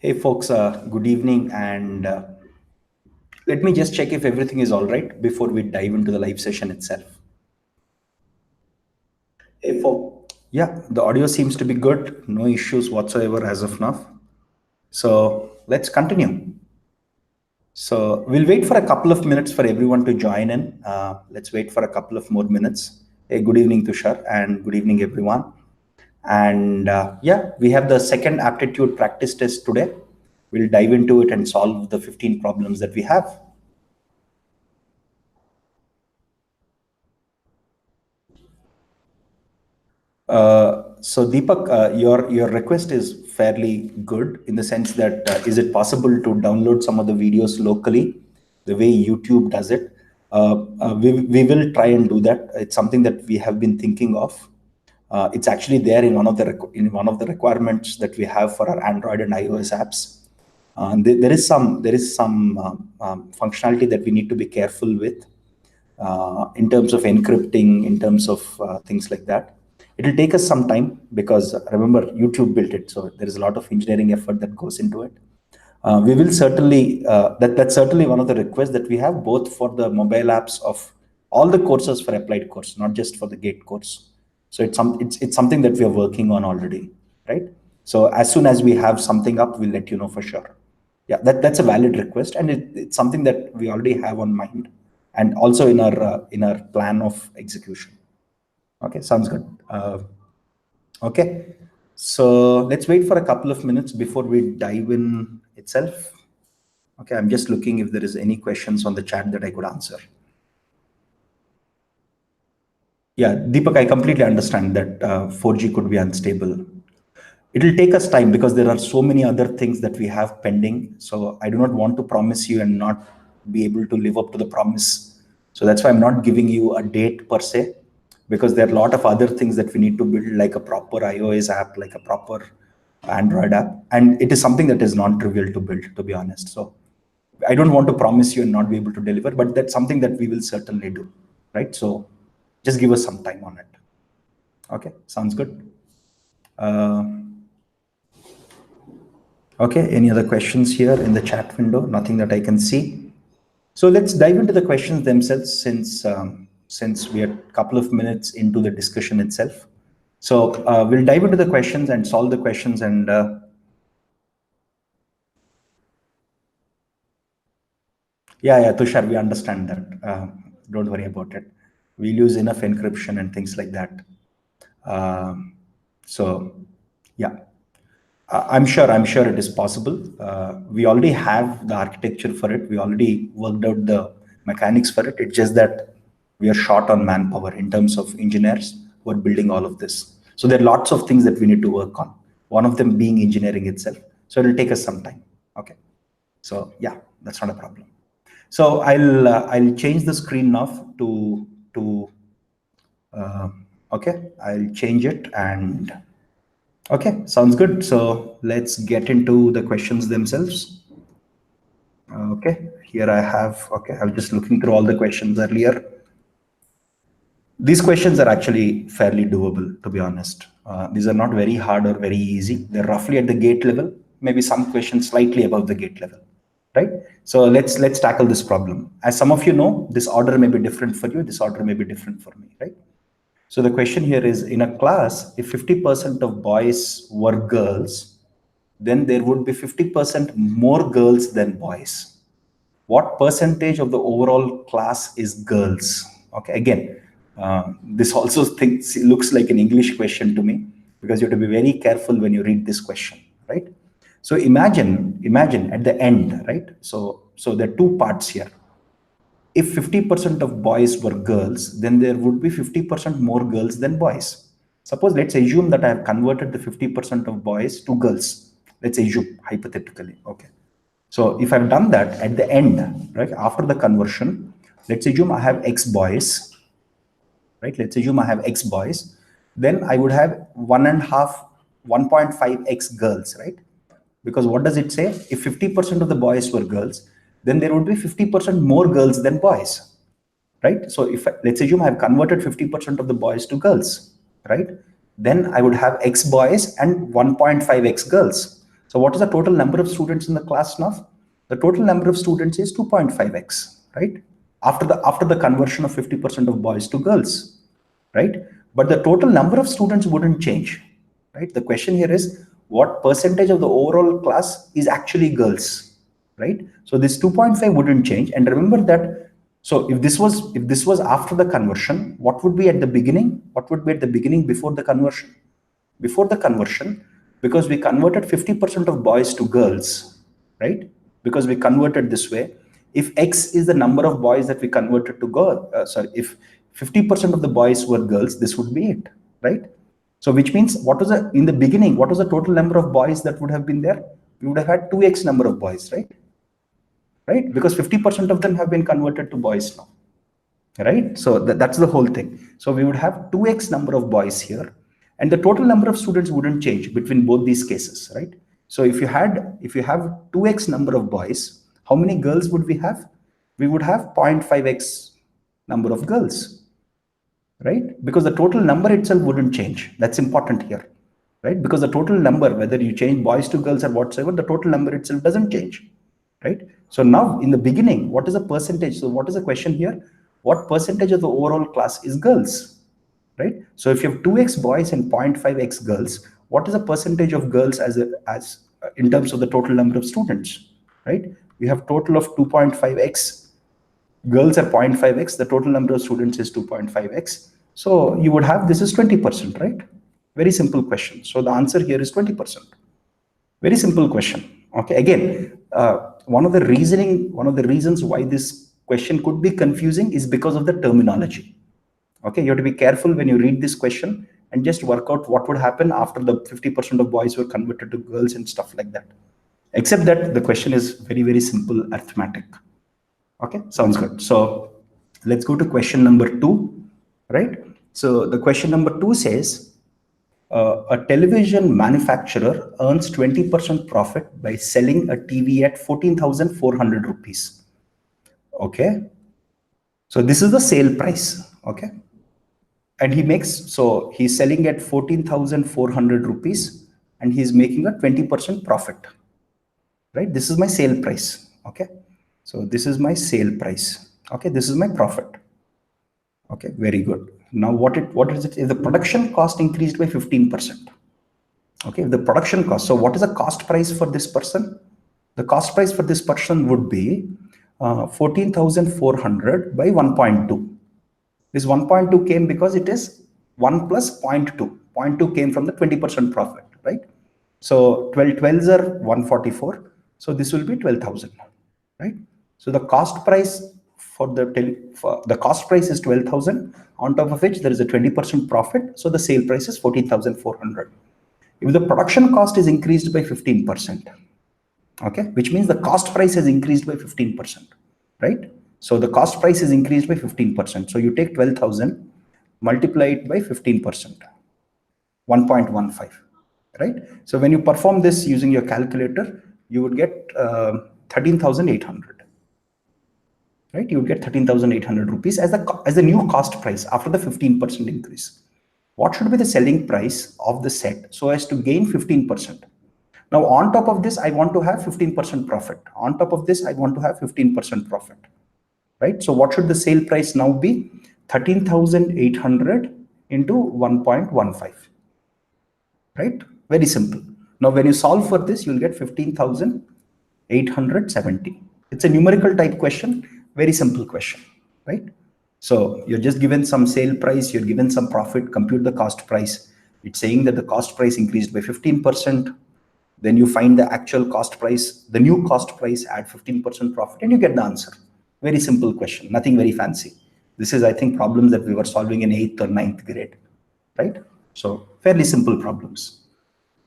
Hey folks, good evening, and let me just check if everything is all right before we dive into the live session itself. Hey folks. Yeah, the audio seems to be good. No issues whatsoever as of now. So let's continue. So we'll wait for a couple of minutes for everyone to join in. Let's wait for a couple of more minutes. Hey, good evening, Tushar, and good evening, everyone. And yeah, we have the second aptitude practice test today. We'll dive into it and solve the 15 problems that we have. So Deepak, your request is fairly good in the sense that is it possible to download some of the videos locally, the way YouTube does it? We will try and do that. It's something that we have been thinking of. It's actually there in one of the requirements that we have for our Android and iOS apps. There is some functionality that we need to be careful with in terms of encrypting, in terms of things like that. It'll take us some time because remember, YouTube built it, so there is a lot of engineering effort that goes into it. We will certainly that's certainly one of the requests that we have, both for the mobile apps of all the courses for applied course, not just for the GATE course. So it's something that we are working on already, right? So as soon as we have something up, we'll let you know for sure. Yeah, that's a valid request, and it's something that we already have on mind, and also in our plan of execution. Okay, sounds good. Okay, so let's wait for a couple of minutes before we dive in itself. Okay, I'm just looking if there is any questions on the chat that I could answer. Yeah, Deepak, I completely understand that 4G could be unstable. It'll take us time because there are so many other things that we have pending. So I do not want to promise you and not be able to live up to the promise. So that's why I'm not giving you a date per se, because there are a lot of other things that we need to build, like a proper iOS app, like a proper Android app. And it is something that is non-trivial to build, to be honest. So I don't want to promise you and not be able to deliver, but that's something that we will certainly do, right? So just give us some time on it. Okay, sounds good. Okay, any other questions here in the chat window? Nothing that I can see. So let's dive into the questions themselves, since we are a couple of minutes into the discussion itself. So we'll dive into the questions and solve the questions. And yeah, Tushar, we understand that. Don't worry about it. We'll use enough encryption and things like that. So yeah. I'm sure it is possible. We already have the architecture for it. We already worked out the mechanics for it. It's just that we are short on manpower in terms of engineers who are building all of this. So there are lots of things that we need to work on. One of them being engineering itself. So it'll take us some time. Okay. So yeah, that's not a problem. So I'll change the screen now to okay. I'll change it and. Okay, sounds good. So let's get into the questions themselves. Okay, here I have, okay, I was just looking through all the questions earlier. These questions are actually fairly doable, to be honest. These are not very hard or very easy. They're roughly at the gate level, maybe some questions slightly above the gate level, right? So let's tackle this problem. As some of you know, this order may be different for you, this order may be different for me, right? So the question here is, in a class, if 50% of boys were girls, then there would be 50% more girls than boys. What percentage of the overall class is girls? Okay, again, this also looks like an English question to me, because you have to be very careful when you read this question, right? So imagine at the end, right? So there are two parts here. If 50% of boys were girls, then there would be 50% more girls than boys. Suppose, let's assume that I have converted the 50% of boys to girls. Let's assume hypothetically. Okay. So if I've done that at the end, right, after the conversion, let's assume I have X boys, right? Let's assume I have X boys. Then I would have 1.5X girls, right? Because what does it say? If 50% of the boys were girls, then there would be 50% more girls than boys, right? So if let's assume I've converted 50% of the boys to girls, right? Then I would have X boys and 1.5X girls. So what is the total number of students in the class now? The total number of students is 2.5x, right? After the conversion of 50% of boys to girls, right? But the total number of students wouldn't change, right? The question here is what percentage of the overall class is actually girls, right? So this 2.5 wouldn't change. And remember that, so if this was after the conversion, what would be at the beginning? What would be at the beginning before the conversion? Before the conversion, because we converted 50% of boys to girls, right? Because we converted this way. If X is the number of boys that we converted to girl, if 50% of the boys were girls, this would be it, right? So which means in the beginning, what was the total number of boys that would have been there? We would have had 2x number of boys, right? Right? Because 50% of them have been converted to boys now, right? So that's the whole thing. So we would have 2x number of boys here, and the total number of students wouldn't change between both these cases, right? So if you have 2x number of boys, how many girls would we have? We would have 0.5x number of girls, right? Because the total number itself wouldn't change. That's important here, right? Because the total number, whether you change boys to girls or whatsoever, the total number itself doesn't change, right? So now in the beginning, what is the percentage? So what is the question here? What percentage of the overall class is girls, right? So if you have 2x boys and 0.5x girls, what is the percentage of girls as in terms of the total number of students, right? We have total of 2.5x, girls are 0.5x, the total number of students is 2.5x. So you would have, this is 20%, right? Very simple question. So the answer here is 20%. Very simple question. Okay, again, one of the reasons why this question could be confusing is because of the terminology. Okay, you have to be careful when you read this question and just work out what would happen after the 50% of boys were converted to girls and stuff like that. Except that the question is very, very simple arithmetic. Okay, sounds good. So let's go to question number 2, right? So the question number 2 says, a television manufacturer earns 20% profit by selling a TV at 14,400 rupees. Okay. So this is the sale price. Okay. And he's selling at 14,400 rupees and he's making a 20% profit, right? This is my sale price. Okay. So this is my sale price. Okay. This is my profit. Okay. Very good. Now what is it? If the production cost increased by 15%. Okay. The production cost. So what is the cost price for this person? The cost price for this person would be 14,400 by 1.2. This 1.2 came because it is 1 plus 0.2. 0.2 came from the 20% profit, right? So 12 12s are 144. So this will be 12,000, right? So the cost price for the cost price is 12,000, on top of which there is a 20% profit. So the sale price is 14,400. If the production cost is increased by 15%, okay, which means the cost price has increased by 15%, right? So the cost price is increased by 15%. So you take 12,000, multiply it by 15%, 1.15, right? So when you perform this using your calculator, you would get 13,800, right? You would get 13,800 rupees as the new cost price after the 15% increase. What should be the selling price of the set so as to gain 15%? Now, on top of this, I want to have 15% profit. On top of this, I want to have 15% profit, right? So what should the sale price now be? 13,800 into 1.15, right? Very simple. Now, when you solve for this, you'll get 15,870. It's a numerical type question, very simple question, right? So you're just given some sale price, you're given some profit, compute the cost price. It's saying that the cost price increased by 15%. Then you find the actual cost price, the new cost price, add 15% profit, and you get the answer. Very simple question, nothing very fancy. This is, I think, problems that we were solving in 8th or 9th grade, right? So fairly simple problems.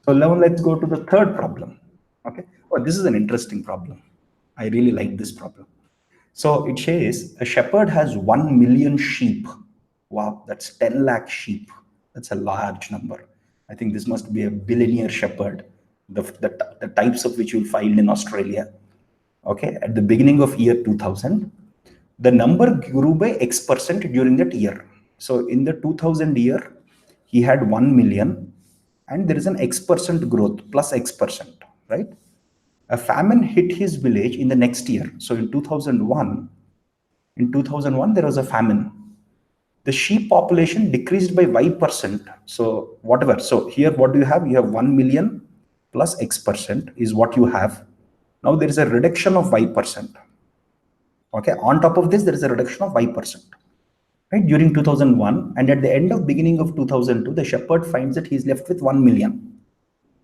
So now let's go to the third problem. Okay. Oh, this is an interesting problem. I really like this problem. So it says a shepherd has 1 million sheep. Wow, that's 10 lakh sheep. That's a large number. I think this must be a billionaire shepherd, the types of which you'll find in Australia. Okay, at the beginning of year 2000, the number grew by X% during that year. So in the 2000 year, he had 1 million and there is an X% growth plus X%. right? A famine hit his village in the next year. So in 2001, there was a famine. The sheep population decreased by Y%. So whatever. So here, what do you have? You have 1 million plus X% is what you have. Now there is a reduction of Y%. Okay. On top of this, there is a reduction of Y%. Right, during 2001, and at the end of beginning of 2002, the shepherd finds that he's left with 1 million.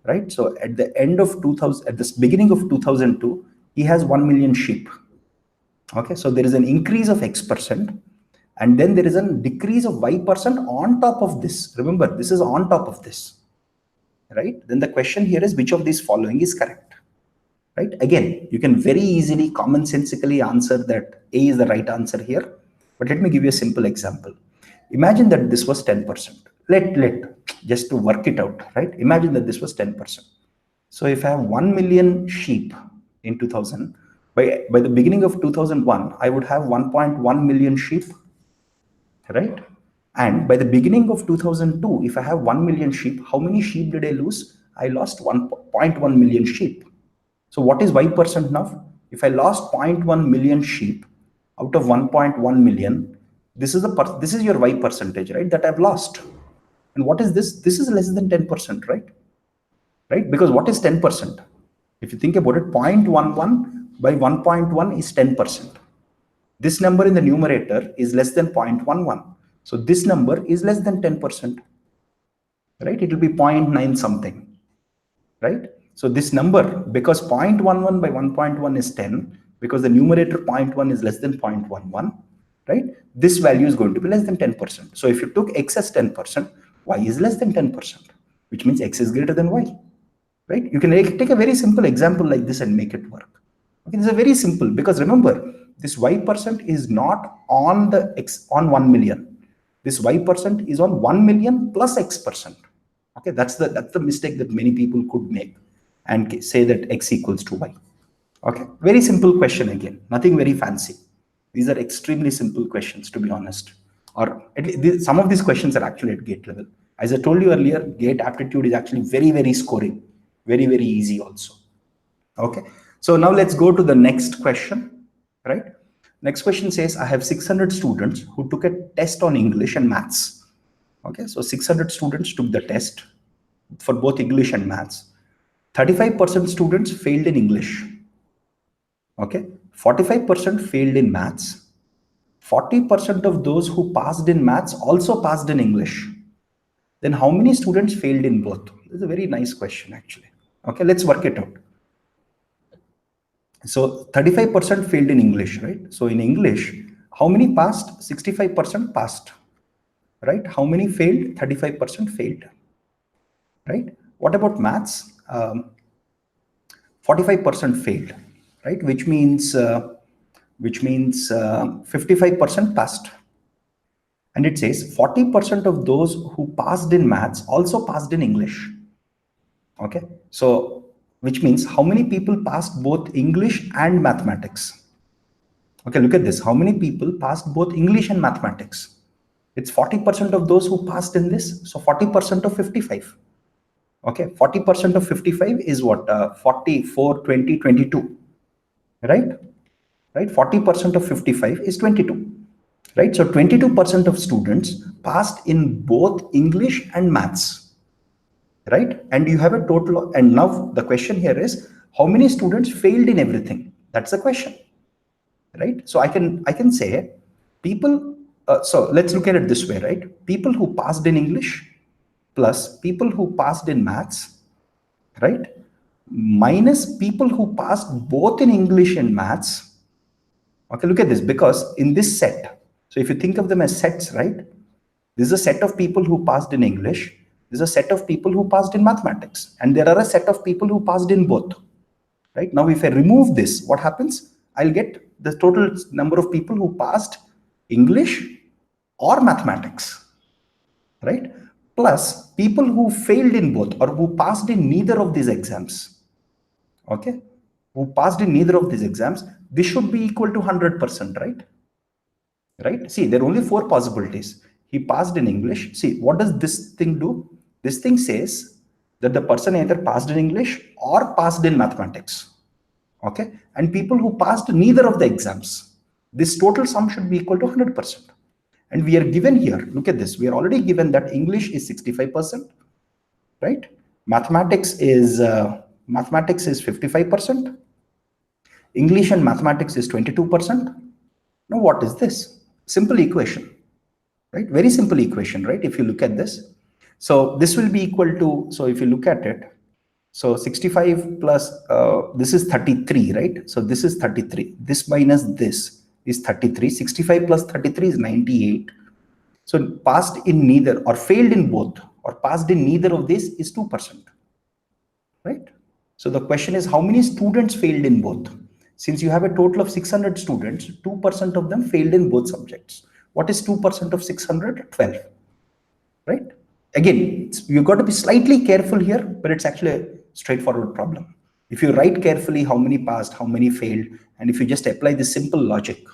Right. So at the end of 2000, at this beginning of 2002, he has 1 million sheep. Okay. So there is an increase of X%, and then there is a decrease of Y% on top of this. Remember, this is on top of this. Right. Then the question here is, which of these following is correct? Right. Again, you can very easily commonsensically answer that A is the right answer here. But let me give you a simple example. Imagine that this was 10%. Just to work it out, right? Imagine that this was 10%. So if I have 1 million sheep in 2000, by the beginning of 2001, I would have 1.1 million sheep, right? And by the beginning of 2002, if I have 1 million sheep, how many sheep did I lose? I lost 1.1 million sheep. So what is Y% now? If I lost 0.1 million sheep out of 1.1 million, this is your Y percentage, right? That I've lost. And what is this? This is less than 10%, right? Right? Because what is 10%? If you think about it, 0.11 by 1.1 is 10%. This number in the numerator is less than 0.11. So this number is less than 10%, right? It will be 0.9 something, right? So this number, because 0.11 by 1.1 is 10, because the numerator 0.1 is less than 0.11, right? This value is going to be less than 10%. So if you took X as 10%, Y is less than 10%, which means X is greater than Y, right? You can take a very simple example like this and make it work. Okay, this is very simple, because remember, this Y% is not on the X on 1 million. This Y% is on 1 million plus X%. Okay, that's the mistake that many people could make and say that X equals to Y. Okay, very simple question again, nothing very fancy. These are extremely simple questions, to be honest. Or at least some of these questions are actually at gate level. As I told you earlier, gate aptitude is actually very, very scoring, very, very easy also. Okay, so now let's go to the next question, right? Next question says, I have 600 students who took a test on English and maths. Okay, so 600 students took the test for both English and maths. 35% students failed in English. Okay, 45% failed in maths. 40% of those who passed in maths also passed in English. Then how many students failed in both? This is a very nice question, actually. Okay, let's work it out. So 35% failed in English, right? So in English, how many passed? 65% passed, right? How many failed? 35% failed, right? What about maths? 45% failed, right? Which means 55% passed. And it says 40% of those who passed in maths also passed in English. Okay, so which means how many people passed both English and mathematics? Okay, look at this. How many people passed both English and mathematics? It's 40% of those who passed in this. So 40% of 55. Okay, 40% of 55 is what? 44, 20, 22. Right? Right? 40% of 55 is 22. Right? So 22% of students passed in both English and maths. Right? And you have a total. And now the question here is, how many students failed in everything? That's the question. Right? So I can say people. So let's look at it this way, right? People who passed in English plus people who passed in maths, right? Minus people who passed both in English and maths. Okay, look at this, because in this set, so if you think of them as sets, right? This is a set of people who passed in English. This is a set of people who passed in mathematics. And there are a set of people who passed in both. Right? Now, if I remove this, what happens? I'll get the total number of people who passed English or mathematics. Right? Plus people who failed in both or who passed in neither of these exams. Okay? Who passed in neither of these exams. This should be equal to 100%, right? Right? See, there are only 4 possibilities. He passed in English. See, what does this thing do? This thing says that the person either passed in English or passed in mathematics. Okay, and people who passed neither of the exams, this total sum should be equal to 100%. And we are given here, look at this, we are already given that English is 65%, right? Mathematics is 55%. English and mathematics is 22%. Now what is this? Simple equation, right? Very simple equation, right? If you look at this, so this will be equal to, so if you look at it, so 65 plus, this is 33, right? So this is 33. This minus this is 33. 65 plus 33 is 98. So passed in neither or failed in both or passed in neither of these is 2%, right? So the question is, how many students failed in both? Since you have a total of 600 students, 2% of them failed in both subjects. What is 2% of 600? 12, right? Again, you've got to be slightly careful here, but it's actually a straightforward problem. If you write carefully how many passed, how many failed, and if you just apply this simple logic,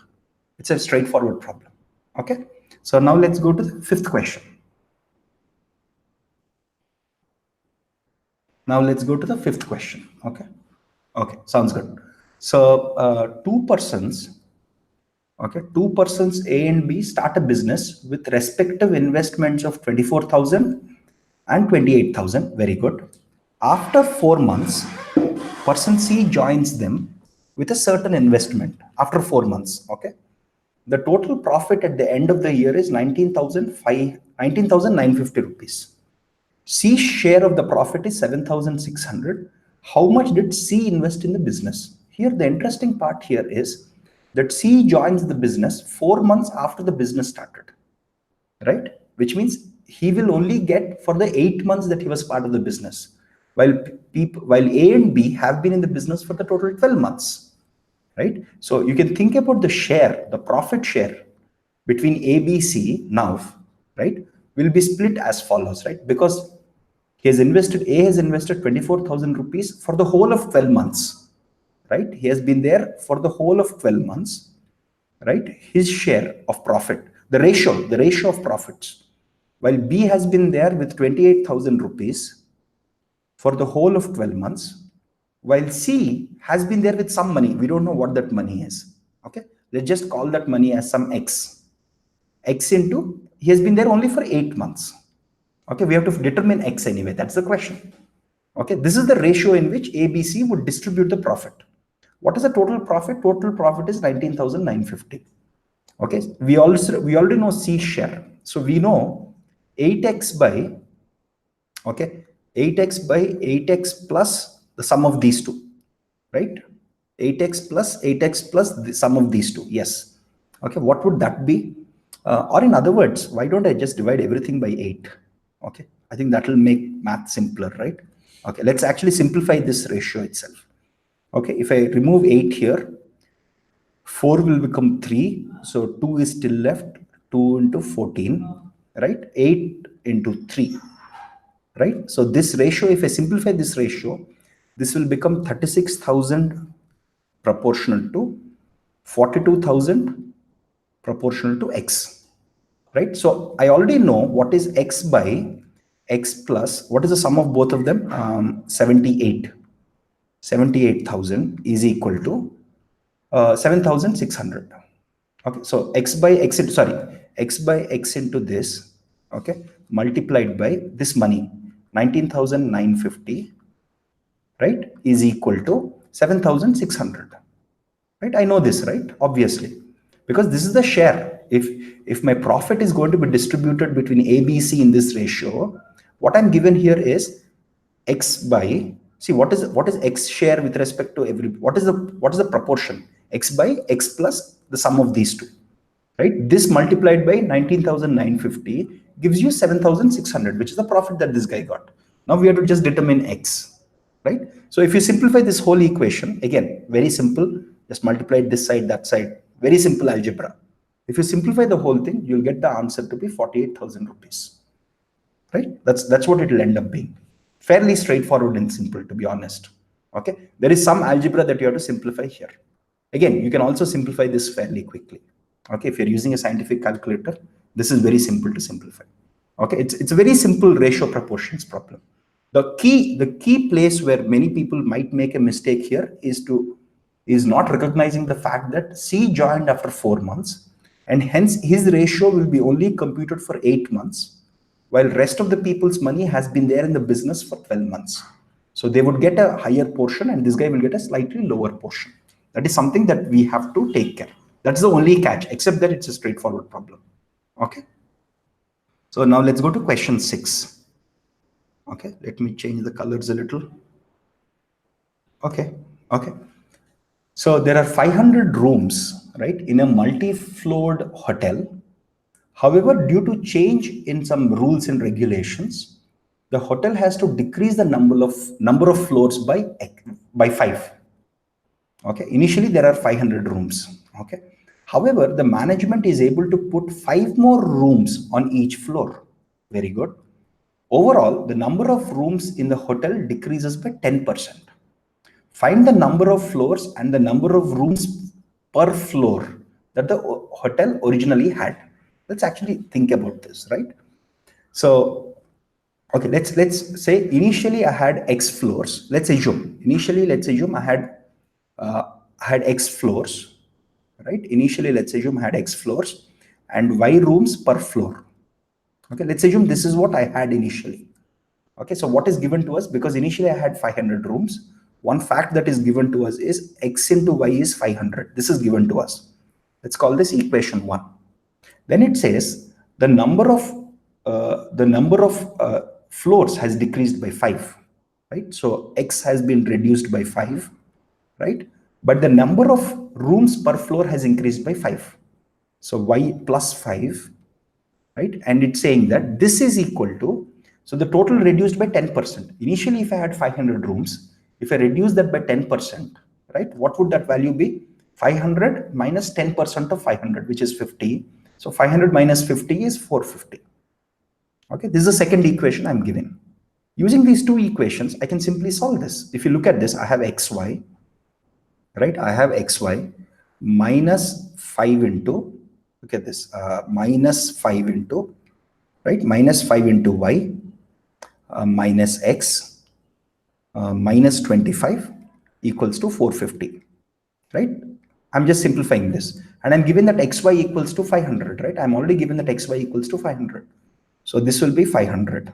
it's a straightforward problem. Okay, so now let's go to the fifth question. Now let's go to the fifth question. Okay, sounds good. So two persons, A and B start a business with respective investments of 24,000 and 28,000. Very good. After 4 months, person C joins them with a certain investment after 4 months. Okay. The total profit at the end of the year is 19,950 rupees. C's share of the profit is 7,600. How much did C invest in the business? Here, the interesting part here is that C joins the business 4 months after the business started, right? Which means he will only get for the 8 months that he was part of the business, while A and B have been in the business for the total 12 months, right? So you can think about the share, the profit share between A, B, C now, right, will be split as follows, right? Because A has invested 24,000 rupees for the whole of 12 months, right? He has been there for the whole of 12 months, right? His share of profit, the ratio of profits, while B has been there with 28,000 rupees for the whole of 12 months, while C has been there with some money. We don't know what that money is. Okay, let's just call that money as some X into, he has been there only for 8 months. Okay, we have to determine X anyway. That's the question. Okay, this is the ratio in which ABC would distribute the profit. What is the total profit? Total profit is 19,950. Okay, we already know C share. So we know 8x by, okay, 8x by 8x plus the sum of these two, right? 8x plus the sum of these two. Yes. Okay, what would that be? Or in other words, why don't I just divide everything by 8? Okay, I think that will make math simpler, right? Okay, let's actually simplify this ratio itself. Okay, if I remove 8 here, 4 will become 3. So 2 is still left. 2 into 14, right? 8 into 3, right? So this ratio, if I simplify this ratio, this will become 36,000 proportional to 42,000 proportional to X, right? So I already know what is X by X plus, what is the sum of both of them? 78,000 is equal to 7,600. Okay, so X by X into this, okay, multiplied by this money, 19,950, right, is equal to 7,600, right? I know this, right? Obviously, because this is the share. If my profit is going to be distributed between A, B, C in this ratio, what I'm given here is X by, see, what is X share with respect to what is the proportion? X by X plus the sum of these two, right? This multiplied by 19,950 gives you 7,600, which is the profit that this guy got. Now we have to just determine X, right? So if you simplify this whole equation, again, very simple, just multiply this side, that side, very simple algebra. If you simplify the whole thing, you'll get the answer to be 48,000 rupees, right? That's what it will end up being. Fairly straightforward and simple, to be honest. Okay, there is some algebra that you have to simplify here. Again, you can also simplify this fairly quickly. Okay, if you're using a scientific calculator, this is very simple to simplify. Okay, it's a very simple ratio proportions problem. The key place where many people might make a mistake here is not recognizing the fact that C joined after 4 months, and hence his ratio will be only computed for 8 months, while rest of the people's money has been there in the business for 12 months. So they would get a higher portion, and this guy will get a slightly lower portion. That is something that we have to take care. That's the only catch, except that it's a straightforward problem. Okay. So now let's go to question 6. Okay, let me change the colors a little. Okay, okay. So there are 500 rooms, right, in a multi-floored hotel. However, due to change in some rules and regulations, the hotel has to decrease the number of floors by 5. Okay, initially there are 500 rooms. Okay, however, the management is able to put 5 more rooms on each floor. Very good. Overall, the number of rooms in the hotel decreases by 10%. Find the number of floors and the number of rooms per floor that the hotel originally had. Let's actually think about this, right? So, okay, let's say initially I had X floors. Let's assume I had X floors, right? Initially, let's assume I had X floors and Y rooms per floor. Okay, let's assume this is what I had initially. Okay, so what is given to us? Because initially I had 500 rooms. One fact that is given to us is X into Y is 500. This is given to us. Let's call this equation 1. Then it says the number of floors has decreased by 5, right? So X has been reduced by 5, right? But the number of rooms per floor has increased by 5. So Y plus 5, right? And it's saying that this is equal to, so the total reduced by 10%. Initially, if I had 500 rooms, if I reduce that by 10%, right, what would that value be? 500 minus 10% of 500, which is 50. So 500 minus 50 is 450. Okay, this is the second equation I'm giving. Using these two equations, I can simply solve this. If you look at this, I have xy, right? I have xy minus 5 into, look at this, minus 5 into, right? Minus 5 into y minus x minus 25 equals to 450, right? I'm just simplifying this. And I'm given that xy equals to 500, right? I'm already given that xy equals to 500. So this will be 500,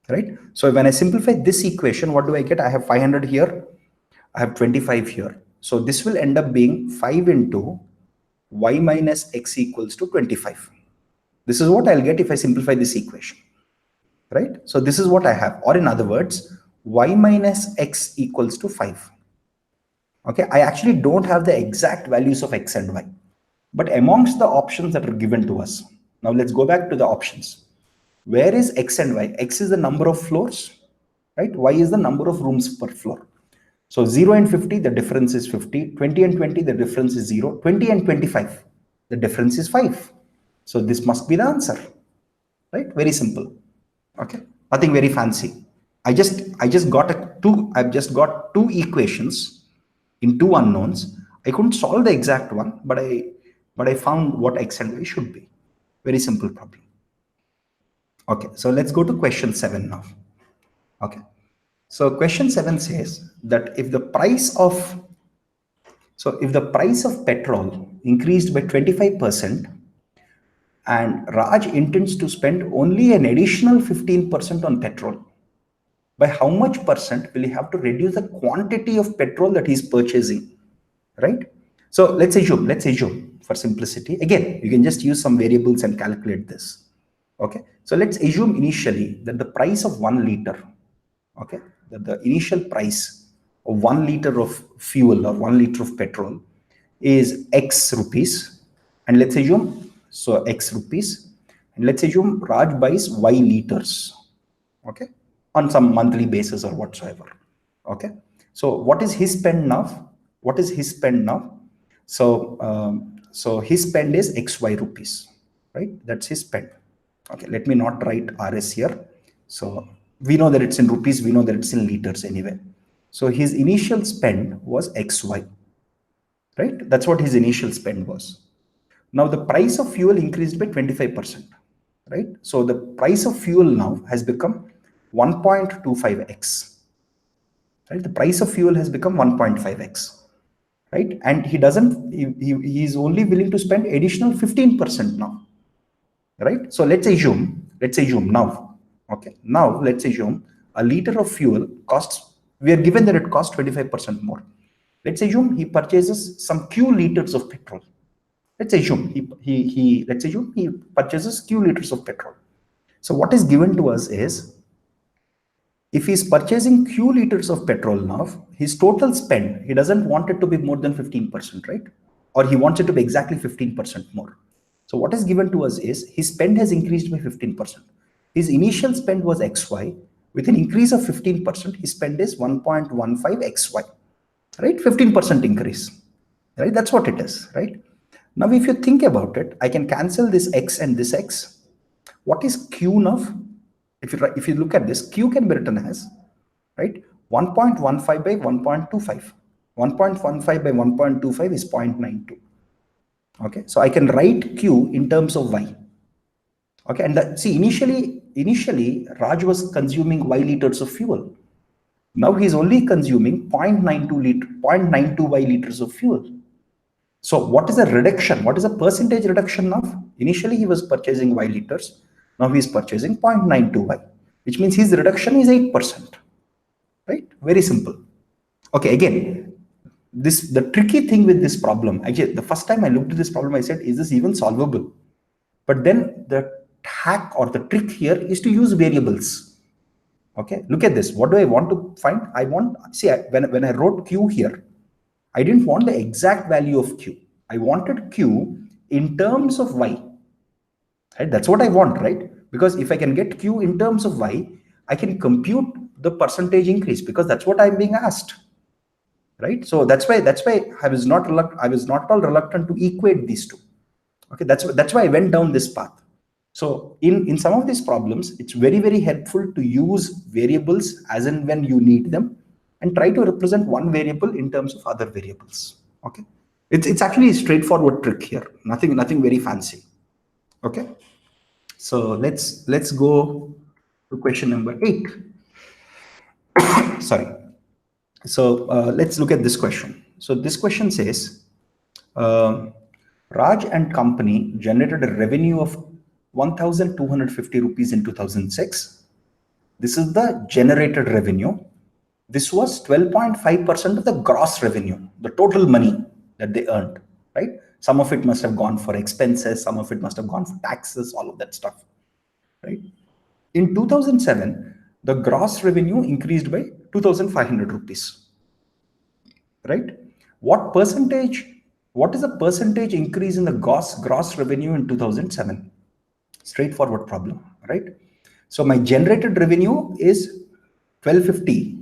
right? So when I simplify this equation, what do I get? I have 500 here. I have 25 here. So this will end up being 5 into y minus x equals to 25. This is what I'll get if I simplify this equation, right? So this is what I have. Or in other words, y minus x equals to 5. Okay, I actually don't have the exact values of x and y, but amongst the options that are given to us. Now let's go back to the options. Where is x and y? X is the number of floors, right? Y is the number of rooms per floor. So 0 and 50, the difference is 50. 20 and 20, the difference is 0. 20 and 25, the difference is 5. So this must be the answer, right? Very simple. Okay, nothing very fancy. I've just got two equations in two unknowns. I couldn't solve the exact one, but I found what x and y should be. Very simple problem. Okay, so let's go to question 7 now. Okay, so question 7 says that if the price of petrol increased by 25% and Raj intends to spend only an additional 15% on petrol, by how much percent will he have to reduce the quantity of petrol that he's purchasing, right? So let's assume for simplicity, again, you can just use some variables and calculate this. Okay, so let's assume initially that the price of 1 liter, okay, that the initial price of 1 liter of fuel or 1 liter of petrol is X rupees. And let's assume, so X rupees, and let's assume Raj buys Y liters, okay, on some monthly basis or whatsoever. Okay, so what is his spend now? So his spend is XY rupees, right? That's his spend. Okay, let me not write RS here. So we know that it's in rupees, we know that it's in liters anyway. So his initial spend was XY, right? That's what his initial spend was. Now the price of fuel increased by 25%, right? So the price of fuel now has become 1.25x, right? The price of fuel has become 1.5x, right? And he's only willing to spend additional 15% now, right? So let's assume now, okay, now let's assume a liter of fuel costs, we are given that it costs 25% more. Let's assume he purchases some q liters of petrol. Let's assume he purchases q liters of petrol. So what is given to us is, if he's purchasing q liters of petrol now, his total spend, he doesn't want it to be more than 15%, right? Or he wants it to be exactly 15% more. So what is given to us is his spend has increased by 15%. His initial spend was XY. With an increase of 15%, his spend is 1.15 XY, right? 15% increase, right? That's what it is, right? Now, if you think about it, I can cancel this X and this X. What is Q now? If you look at this, Q can be written as, right, 1.15 by 1.25. 1.15 by 1.25 is 0.92. Okay, so I can write Q in terms of Y. Okay, and see, initially Raj was consuming Y liters of fuel. Now he's only consuming 0.92 Y liters of fuel. So what is a reduction? What is a percentage reduction now? Initially he was purchasing Y liters. Now he is purchasing 0.92 Y, which means his reduction is 8%, right? Very simple. Okay, again, the tricky thing with this problem, actually, the first time I looked at this problem, I said, is this even solvable? But then the hack or the trick here is to use variables. Okay, look at this. What do I want to find? I want, see, when I wrote Q here, I didn't want the exact value of Q. I wanted Q in terms of Y. Right? That's what I want, right? Because if I can get Q in terms of Y, I can compute the percentage increase, because that's what I'm being asked. Right? So that's why I was not at all reluctant to equate these two. Okay, that's why I went down this path. So in some of these problems, it's very, very helpful to use variables as and when you need them, and try to represent one variable in terms of other variables. Okay, it's actually a straightforward trick here. Nothing very fancy. Okay, so let's go to question number 8. Sorry. So let's look at this question. So this question says, Raj and company generated a revenue of 1,250 rupees in 2006. This is the generated revenue. This was 12.5% of the gross revenue, the total money that they earned, right? Some of it must have gone for expenses, some of it must have gone for taxes, all of that stuff, right? In 2007, the gross revenue increased by 2,500 rupees, right? What is the percentage increase in the gross revenue in 2007? Straightforward problem, right? So my generated revenue is 1250.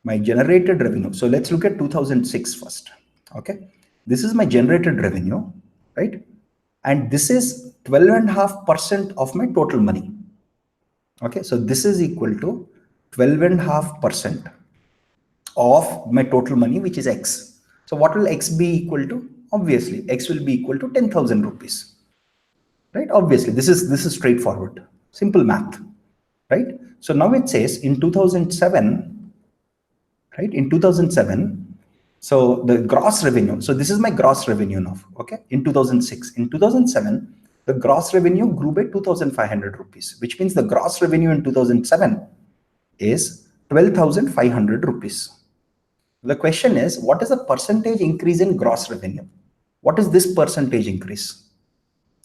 My generated revenue. So let's look at 2006 first. Okay. This is my generated revenue, right? And this is 12.5% of my total money. Okay. So this is equal to 12.5% of my total money, which is X. So what will X be equal to? Obviously, X will be equal to 10,000 rupees. Right? Obviously, this is straightforward, simple math, right? So now it says in 2007, right? In 2007, so the gross revenue. So this is my gross revenue now. Okay. In 2006, in 2007, the gross revenue grew by 2,500 rupees, which means the gross revenue in 2007 is 12,500 rupees. The question is, what is the percentage increase in gross revenue? What is this percentage increase?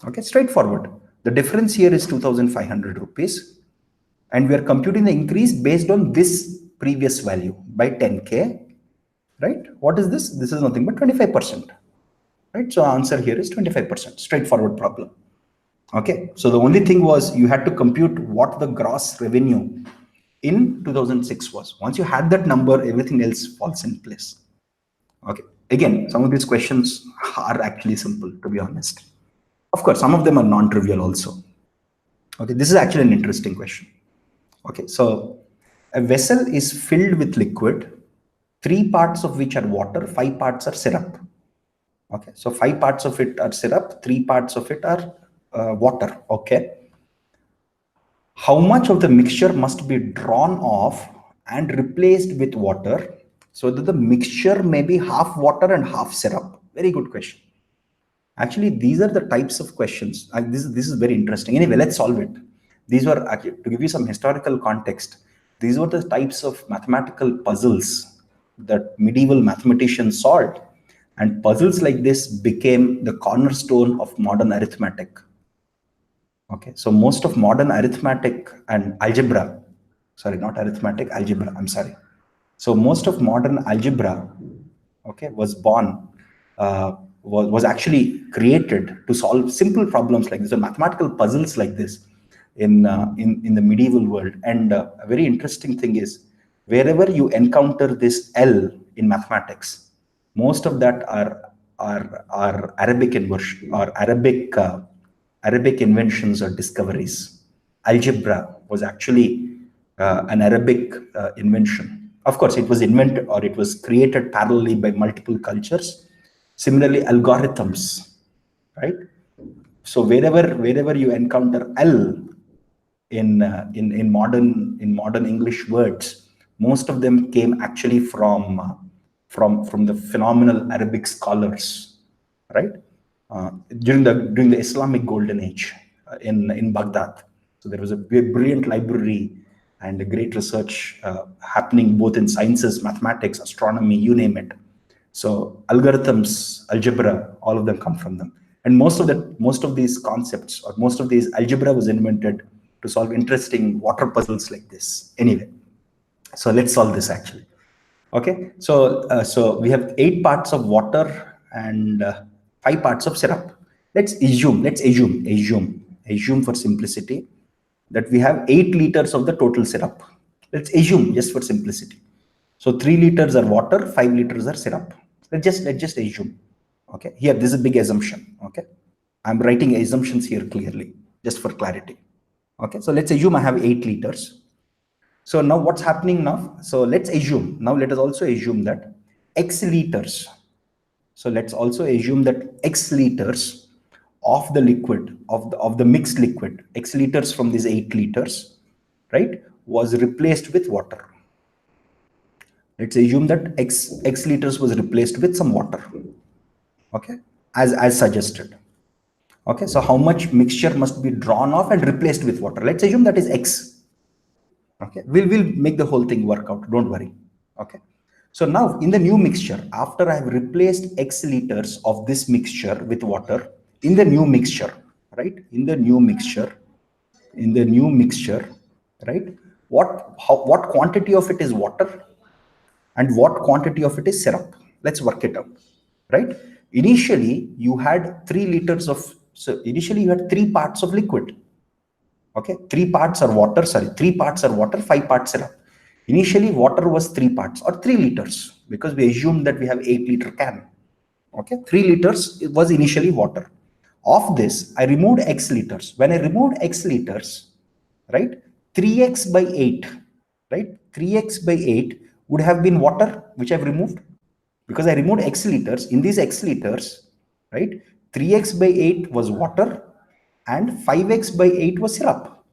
Okay, straightforward. The difference here is 2,500 rupees. And we are computing the increase based on this previous value by 10K, right? What is this? This is nothing but 25%, right? So answer here is 25%, straightforward problem. Okay, so the only thing was you had to compute what the gross revenue in 2006 was. Once you had that number, everything else falls in place. Okay, again, some of these questions are actually simple, to be honest. Of course, some of them are non-trivial also. Okay, this is actually an interesting question. Okay, so a vessel is filled with liquid, 3 parts of which are water, 5 parts are syrup. Okay, so 5 parts of it are syrup, 3 parts of it are water. Okay. how much of the mixture must be drawn off and replaced with water so that the mixture may be half water and half syrup? Very good question. Actually, these are the types of questions. This is very interesting. Anyway, let's solve it. These were actually, to give you some historical context, these were the types of mathematical puzzles that medieval mathematicians solved. And puzzles like this became the cornerstone of modern arithmetic. Okay, so most of modern arithmetic and algebra, sorry, not arithmetic, algebra, I'm sorry. So most of modern algebra, okay, was born, was actually created to solve simple problems like this, or mathematical puzzles like this in the medieval world. And a very interesting thing is, wherever you encounter this L in mathematics, most of that are Arabic inversion or Arabic inventions or discoveries. Algebra was actually an Arabic invention. Of course, it was invented or it was created parallelly by multiple cultures. Similarly, algorithms, right? So wherever you encounter L in modern English words, most of them came actually from the phenomenal Arabic scholars, right? During the Islamic Golden Age in Baghdad. So there was a brilliant library and a great research happening both in sciences, mathematics, astronomy, you name it. So algorithms, algebra, all of them come from them. And most of these concepts or most of these algebra was invented to solve interesting water puzzles like this. Anyway, so let's solve this actually. Okay, so we have 8 parts of water and 5 parts of syrup. Let's assume for simplicity that we have 8 liters of the total syrup. Let's assume just for simplicity. So 3 liters are water, 5 liters are syrup. Let's just assume. Okay, here this is a big assumption. Okay, I'm writing assumptions here clearly just for clarity. Okay, so let's assume I have 8 liters. So now what's happening now? So let's assume, now let us also assume that X liters. So let's also assume that X liters of the liquid, of the mixed liquid, X liters from these 8 liters, right, was replaced with water. Let's assume that X liters was replaced with some water. Okay, as suggested. Okay, so how much mixture must be drawn off and replaced with water? Let's assume that is X. Okay, we'll make the whole thing work out, don't worry. Okay, so now in the new mixture, after I have replaced X liters of this mixture with water, in the new mixture, right, right, what quantity of it is water and what quantity of it is syrup? Let's work it out. Right, initially you had 3 liters of, so initially you had 3 parts of liquid. Okay, 3 parts are water, 5 parts syrup. Initially water was 3 parts or 3 liters because we assumed that we have 8-liter can. Okay, 3 liters was initially water. Of this I removed X liters. When I removed X liters, right, 3x by 8, right, 3x by 8 would have been water which I've removed because I removed X liters. In these X liters, right, 3x by 8 was water and 5x by 8 was syrup,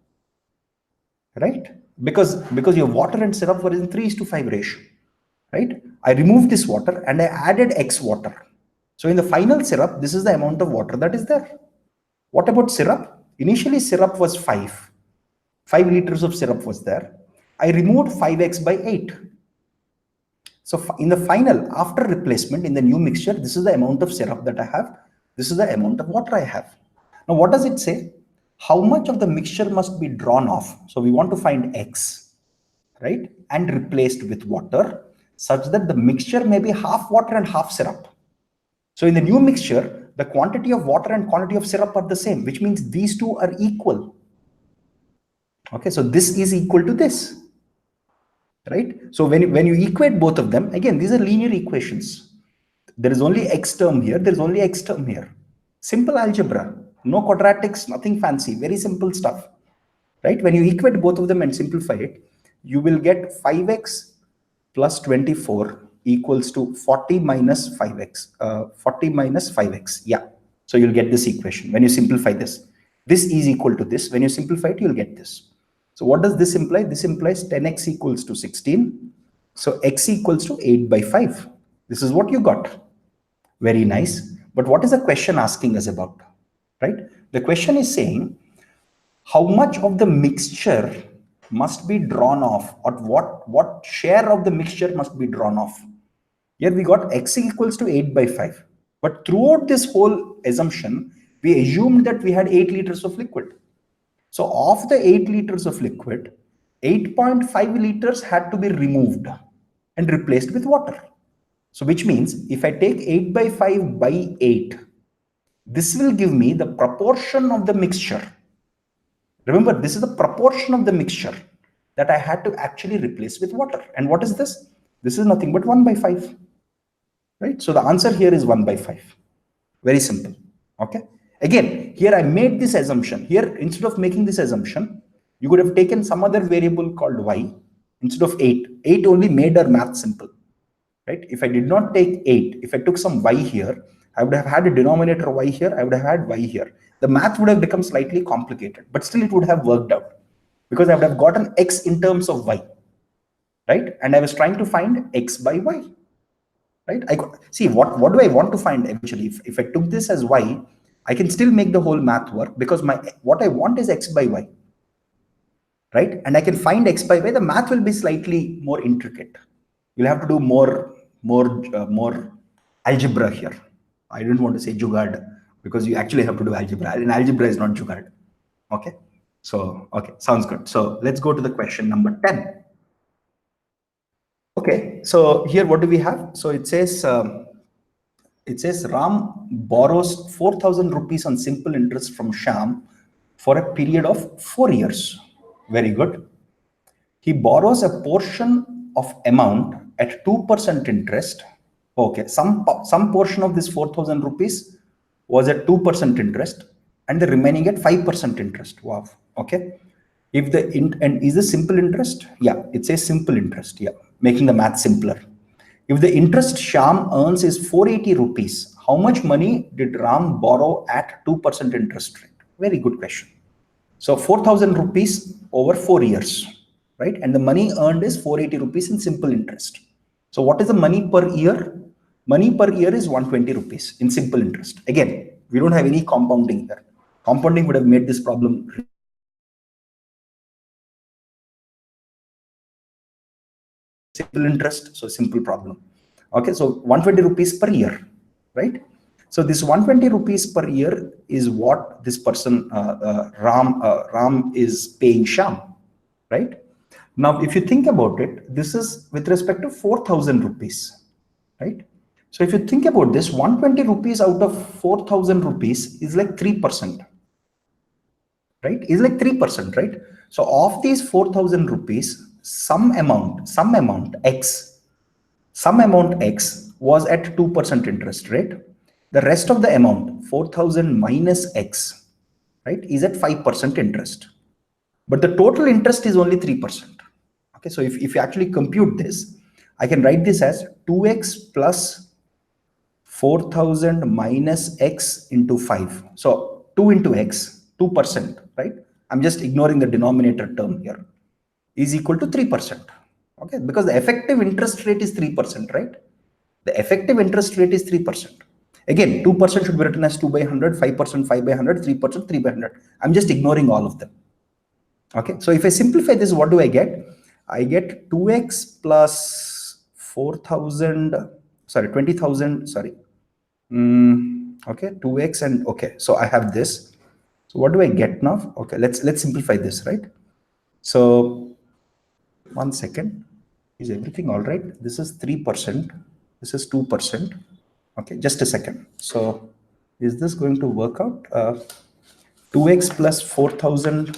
right? Because your water and syrup were in 3:5 ratio, right? I removed this water and I added X water. So in the final syrup, this is the amount of water that is there. What about syrup? Initially syrup was 5 liters of syrup was there. I removed 5x by 8. So in the final, after replacement in the new mixture, this is the amount of syrup that I have. This is the amount of water I have. Now, what does it say? How much of the mixture must be drawn off? So we want to find X, right? And replaced with water such that the mixture may be half water and half syrup. So in the new mixture, the quantity of water and quantity of syrup are the same, which means these two are equal. Okay, so this is equal to this. Right? So when you equate both of them, again, these are linear equations. There is only X term here, there is only X term here. Simple algebra, no quadratics, nothing fancy, very simple stuff. Right? When you equate both of them and simplify it, you will get 5x plus 24 equals to 40 minus 5x. 40 minus 5x. Yeah. So you'll get this equation when you simplify this. This is equal to this. When you simplify it, you'll get this. So what does this imply? This implies 10x equals to 16. So x equals to 8 by 5. This is what you got. Very nice. But what is the question asking us about? Right? The question is saying how much of the mixture must be drawn off, or what share of the mixture must be drawn off. Here we got x equals to 8 by 5. But throughout this whole assumption, we assumed that we had 8 liters of liquid. So of the 8 liters of liquid, 8.5 liters had to be removed and replaced with water. So which means if I take 8 by 5 by 8, this will give me the proportion of the mixture. Remember, this is the proportion of the mixture that I had to actually replace with water. And what is this? This is nothing but 1 by 5. Right? So the answer here is 1 by 5. Very simple. Okay. Again, here I made this assumption. Here, instead of making this assumption, you could have taken some other variable called y instead of 8. 8 only made our math simple. Right? If I did not take 8, if I took some y here, I would have had a denominator y here, I would have had y here. The math would have become slightly complicated, but still it would have worked out because I would have gotten x in terms of y. Right? And I was trying to find x by y. Right? See, what do I want to find eventually? If I took this as y, I can still make the whole math work because what I want is x by y. Right? And I can find x by y. The math will be slightly more intricate. You'll have to do more algebra here. I didn't want to say jugad because you actually have to do algebra, and algebra is not jugad. Okay. So, okay, sounds good. So let's go to the question number 10. Okay, so here what do we have? So it says Ram borrows 4,000 rupees on simple interest from Sham for a period of 4 years. Very good. He borrows a portion of amount at 2% interest. Okay, some portion of this 4,000 rupees was at 2% interest and the remaining at 5% interest. Wow. Okay. If the and is this simple interest? Yeah, it says simple interest. Yeah, making the math simpler. If the interest Sham earns is 480 rupees, how much money did Ram borrow at 2% interest rate? Very good question. So 4,000 rupees over 4 years, right? And the money earned is 480 rupees in simple interest. So what is the money per year? Money per year is 120 rupees in simple interest. Again, we don't have any compounding here. Compounding would have made this problem simple interest, so simple problem. Okay, so 120 rupees per year, right? So this 120 rupees per year is what this person Ram is paying Sham, right? Now, if you think about it, this is with respect to 4,000 rupees, right? So if you think about this, 120 rupees out of 4,000 rupees is like 3%, right? Is like 3%, right? So of these 4,000 rupees, some amount X was at 2% interest rate. The rest of the amount, 4,000 minus X, right, is at 5% interest. But the total interest is only 3%. Okay, so if you actually compute this, I can write this as 2x plus 4,000 minus X into 5. So 2 into X, 2%, right? I'm just ignoring the denominator term here, is equal to 3%. Okay, because the effective interest rate is 3%, right? The effective interest rate is 3%. Again, 2% should be written as 2 by 100, 5%, 5 by 100, 3%, 3 by 100. I'm just ignoring all of them. Okay, so if I simplify this, what do I get? I get 2x plus 4,000, sorry, 20,000, sorry. Okay, 2x and okay, so I have this. So what do I get now? Okay, let's simplify this, right? So 1 second. Is everything all right? This is 3%. This is 2%. Okay, just a second. So is this going to work out? 2x plus 4,000.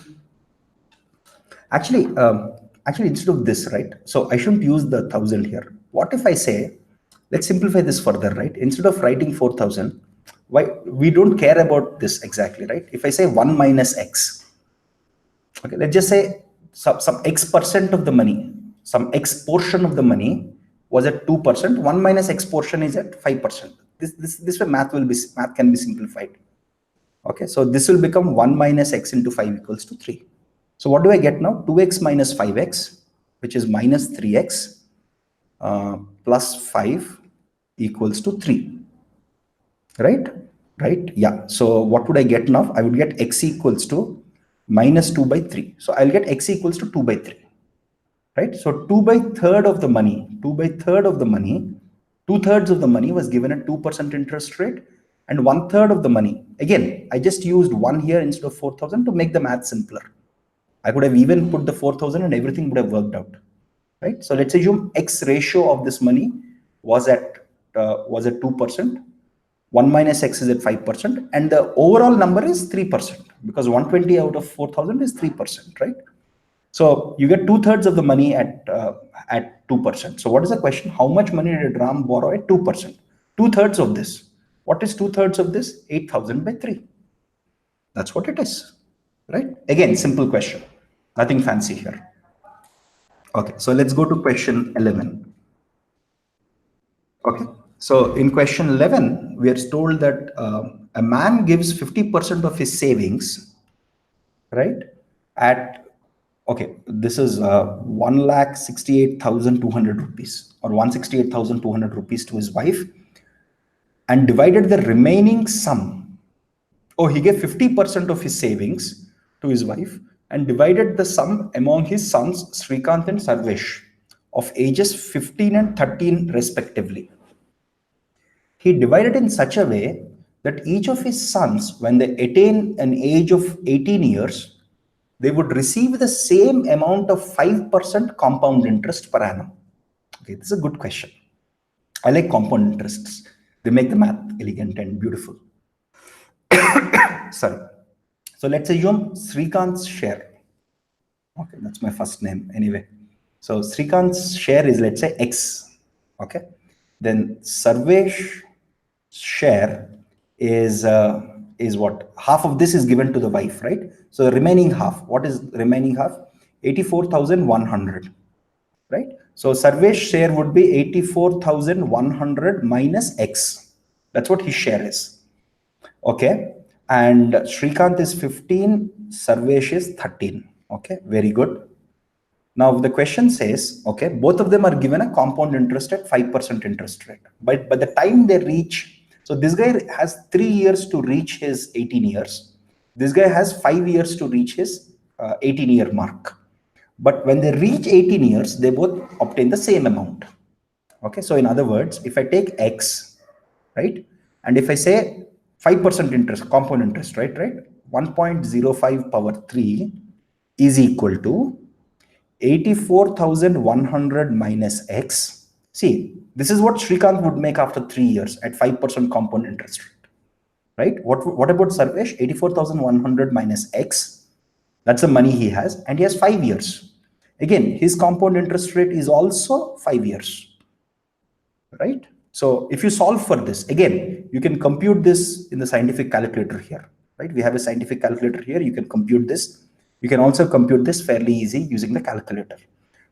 Actually, instead of this, right? So I shouldn't use the 1,000 here. What if I say, let's simplify this further, right? Instead of writing 4,000, why we don't care about this exactly, right? If I say 1 minus x, okay, let's just say some x% of the money, some x portion of the money was at 2%. 1 minus x portion is at 5%. This way math can be simplified. Okay, so this will become 1 minus x into 5 equals to 3. So what do I get now? 2x minus 5x, which is minus 3x plus 5 equals to 3. Right? Right? Yeah. So what would I get now? I would get x equals to minus 2 by 3. So I'll get x equals to 2 by 3. Right? So 2 by third of the money, 2 by third of the money, 2/3 of the money was given at 2% interest rate, and 1/3 of the money. Again, I just used 1 here instead of 4,000 to make the math simpler. I could have even put the 4,000 and everything would have worked out. Right? So let's assume X ratio of this money was at 2%. 1 minus X is at 5%, and the overall number is 3%, because 120 out of 4,000 is 3%, right? So you get 2/3 of the money at 2%. So what is the question? How much money did Ram borrow at 2%? 2/3 of this. What is 2/3 of this? 8,000 by 3. That's what it is, right? Again, simple question. Nothing fancy here. Okay, so let's go to question 11. Okay, so in question 11, we are told that a man gives 50% of his savings, right? At, okay, this is 1,68,200 rupees or 168,200 rupees to his wife, and divided the remaining sum. Oh, he gave 50% of his savings to his wife and divided the sum among his sons, Srikant and Sarvesh, of ages 15 and 13 respectively. He divided in such a way that each of his sons, when they attain an age of 18 years, they would receive the same amount of 5% compound interest per annum. Okay, this is a good question. I like compound interests. They make the math elegant and beautiful. Sorry. So let's assume Srikant's share. Okay, that's my first name anyway. So Srikant's share is, let's say, X. Okay. Then Sarvesh share is what? Half of this is given to the wife, right? So the remaining half, what is remaining half? 84,100, right? So Sarvesh share would be 84,100 minus X. That's what his share is. Okay. And Srikant is 15, Sarvesh is 13. Okay, very good. Now the question says, okay, both of them are given a compound interest at 5% interest rate. But by the time they reach, so this guy has 3 years to reach his 18 years. This guy has 5 years to reach his 18-year mark. But when they reach 18 years, they both obtain the same amount. Okay, so in other words, if I take X, right, and if I say 5% interest, compound interest, right, 1.05 power 3 is equal to 84,100 minus X. See, this is what Srikant would make after 3 years at 5% compound interest rate, right? What about Sarvesh? 84,100 minus X. That's the money he has, and he has 5 years. Again, his compound interest rate is also 5 years, right? So if you solve for this, again, you can compute this in the scientific calculator here, right? We have a scientific calculator here. You can compute this. You can also compute this fairly easy using the calculator.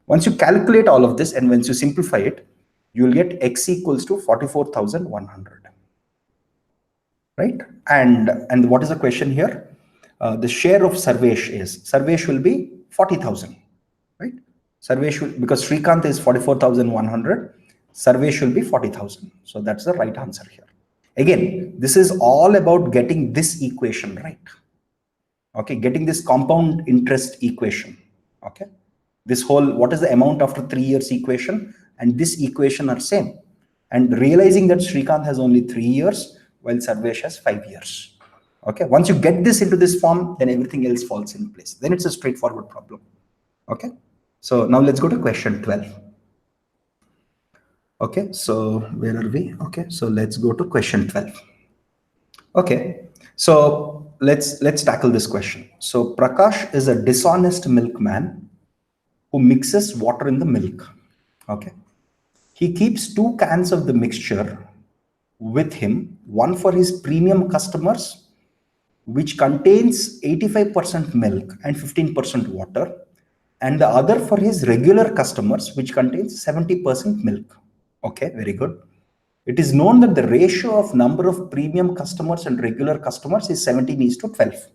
Once you calculate all of this and once you simplify it, you'll get X equals to 44,100, right? And what is the question here? The share of Sarvesh will be 40,000, right? Sarvesh will, because Srikant is 44,100, Sarvesh will be 40,000. So that's the right answer here. Again, this is all about getting this equation right. Okay, getting this compound interest equation. Okay, this whole, what is the amount after 3 years equation, and this equation are same, and realizing that Srikant has only 3 years while Sarvesh has 5 years. Okay, once you get this into this form, then everything else falls in place. Then it's a straightforward problem. Okay, so now let's go to question 12. Okay, so where are we? Okay, so let's go to question 12. Okay, so let's tackle this question. So Prakash is a dishonest milkman who mixes water in the milk. Okay, he keeps 2 cans of the mixture with him, one for his premium customers, which contains 85% milk and 15% water, and the other for his regular customers, which contains 70% milk. Okay, very good. It is known that the ratio of number of premium customers and regular customers is 17:12.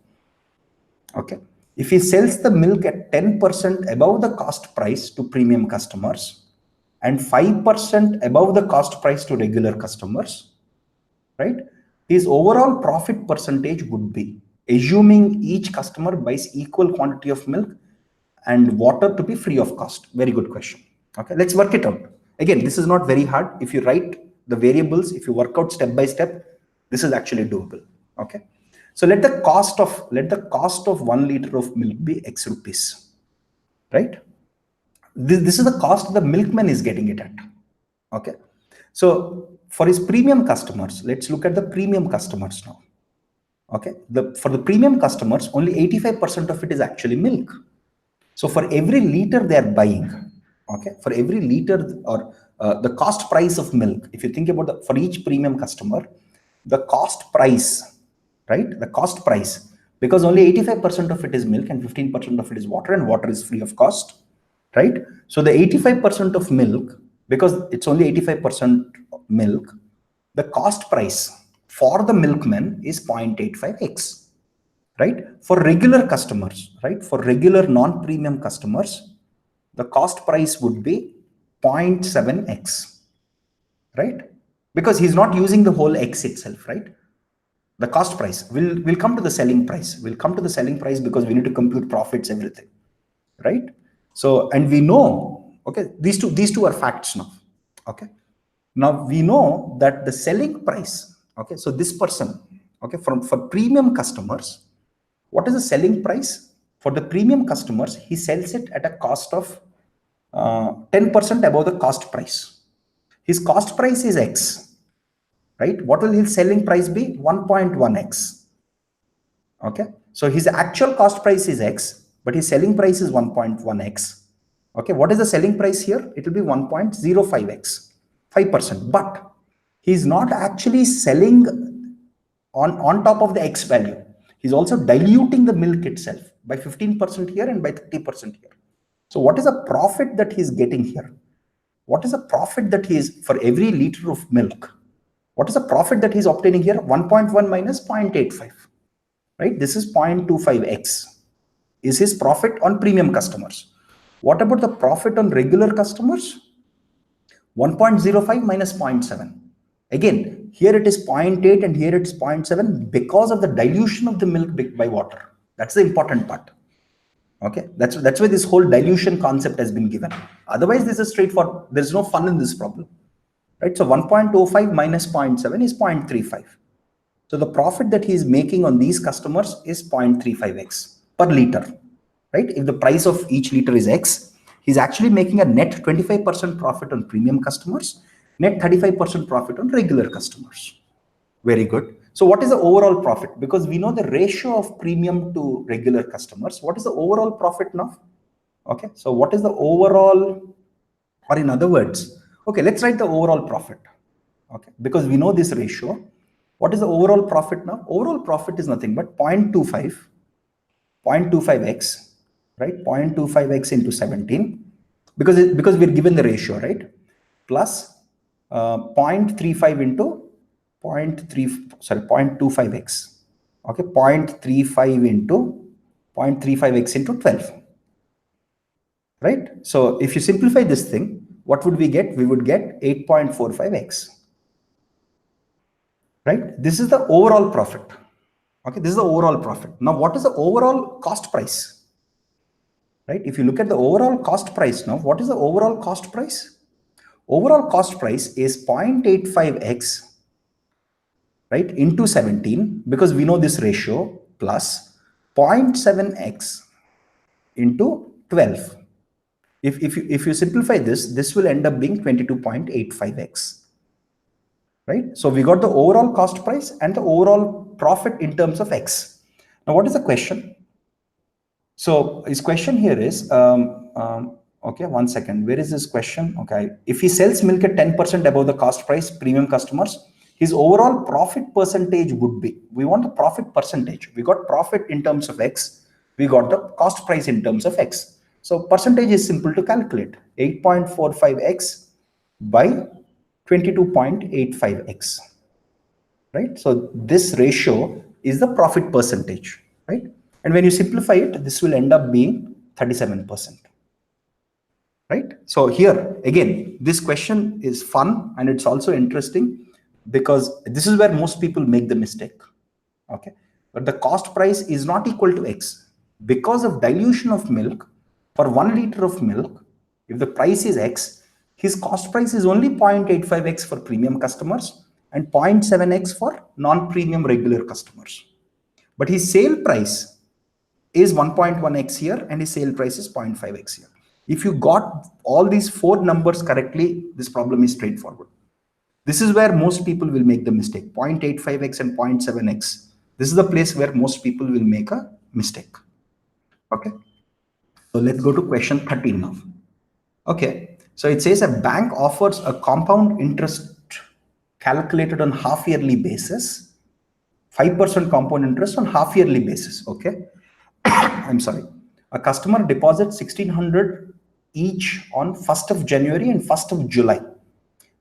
Okay. If he sells the milk at 10% above the cost price to premium customers and 5% above the cost price to regular customers, right? His overall profit percentage would be, assuming each customer buys equal quantity of milk and water to be free of cost. Very good question. Okay, let's work it out. Again, this is not very hard. If you write the variables, if you work out step by step, this is actually doable. Okay, so let the cost of 1 liter of milk be X rupees, right? This is the cost the milkman is getting it at. Okay, so for his premium customers, let's look at the premium customers now. Okay, for the premium customers, only 85% of it is actually milk. So for every liter they are buying, okay, for every liter or the cost price of milk, if you think about for each premium customer, the cost price, right? The cost price, because only 85% of it is milk and 15% of it is water, and water is free of cost, right? So the 85% of milk, because it's only 85% milk, the cost price for the milkman is 0.85x, right? For regular customers, right? For regular non-premium customers, the cost price would be 0.7x, right? Because he's not using the whole x itself, right? The cost price will come to the selling price. We'll come to the selling price because we need to compute profits, everything, right? So, and we know, okay, these two are facts now. Okay, now we know that the selling price, okay, so this person, okay, for premium customers, what is the selling price for the premium customers? He sells it at a cost of 10% above the cost price. His cost price is X, right? What will his selling price be? 1.1x. Okay, so his actual cost price is X, but his selling price is 1.1x. Okay, what is the selling price here? It will be 1.05x, 5%. But he's not actually selling on top of the X value. He's also diluting the milk itself by 15% here and by 30% here. So what is the profit that he's getting here? What is the profit that he is for every liter of milk? What is the profit that he's obtaining here? 1.1 minus 0.85, right? This is 0.25x is his profit on premium customers. What about the profit on regular customers? 1.05 minus 0.7. Again, here it is 0.8 and here it's 0.7 because of the dilution of the milk by water. That's the important part. Okay, that's why this whole dilution concept has been given. Otherwise, this is straightforward. There's no fun in this problem, right? So 1.05 minus 0.7 is 0.35. So the profit that he is making on these customers is 0.35x per liter, right? If the price of each liter is X, he's actually making a net 25% profit on premium customers, net 35% profit on regular customers. Very good. So what is the overall profit? Because we know the ratio of premium to regular customers. What is the overall profit now? Okay, so what is the overall, or in other words, okay, let's write the overall profit. Okay, because we know this ratio. What is the overall profit now? Overall profit is nothing but 0.25x, right? 0.25x into 17, because we're given the ratio, right? Plus 0.35 into 0.25x. Okay, 0.35 into 0.35x into 12. Right? So if you simplify this thing, what would we get? We would get 8.45x. Right? This is the overall profit. Okay, this is the overall profit. Now, what is the overall cost price? Right? If you look at the overall cost price now, what is the overall cost price? Overall cost price is 0.85x, right, into 17, because we know this ratio, plus 0.7x into 12. If you simplify this will end up being 22.85x, right? So we got the overall cost price and the overall profit in terms of x. Now, what is the question? So his question here is, okay, 1 second. Where is this question? Okay, if he sells milk at 10% above the cost price, premium customers, his overall profit percentage would be, we want the profit percentage. We got profit in terms of x. We got the cost price in terms of x. So percentage is simple to calculate. 8.45x by 22.85x, right? So this ratio is the profit percentage, right? And when you simplify it, this will end up being 37%. Right? So here, again, this question is fun and it's also interesting because this is where most people make the mistake. Okay. But the cost price is not equal to X. Because of dilution of milk, for 1 liter of milk, if the price is X, his cost price is only 0.85X for premium customers and 0.7X for non-premium regular customers. But his sale price is 1.1X here and his sale price is 0.5X here. If you got all these 4 numbers correctly, this problem is straightforward. This is where most people will make the mistake, 0.85X and 0.7X. This is the place where most people will make a mistake. Okay. So let's go to question 13 now. Okay. So it says a bank offers a compound interest calculated on half-yearly basis, 5% compound interest on half-yearly basis. Okay. I'm sorry. A customer deposits 1,600 each on 1st of January and 1st of July.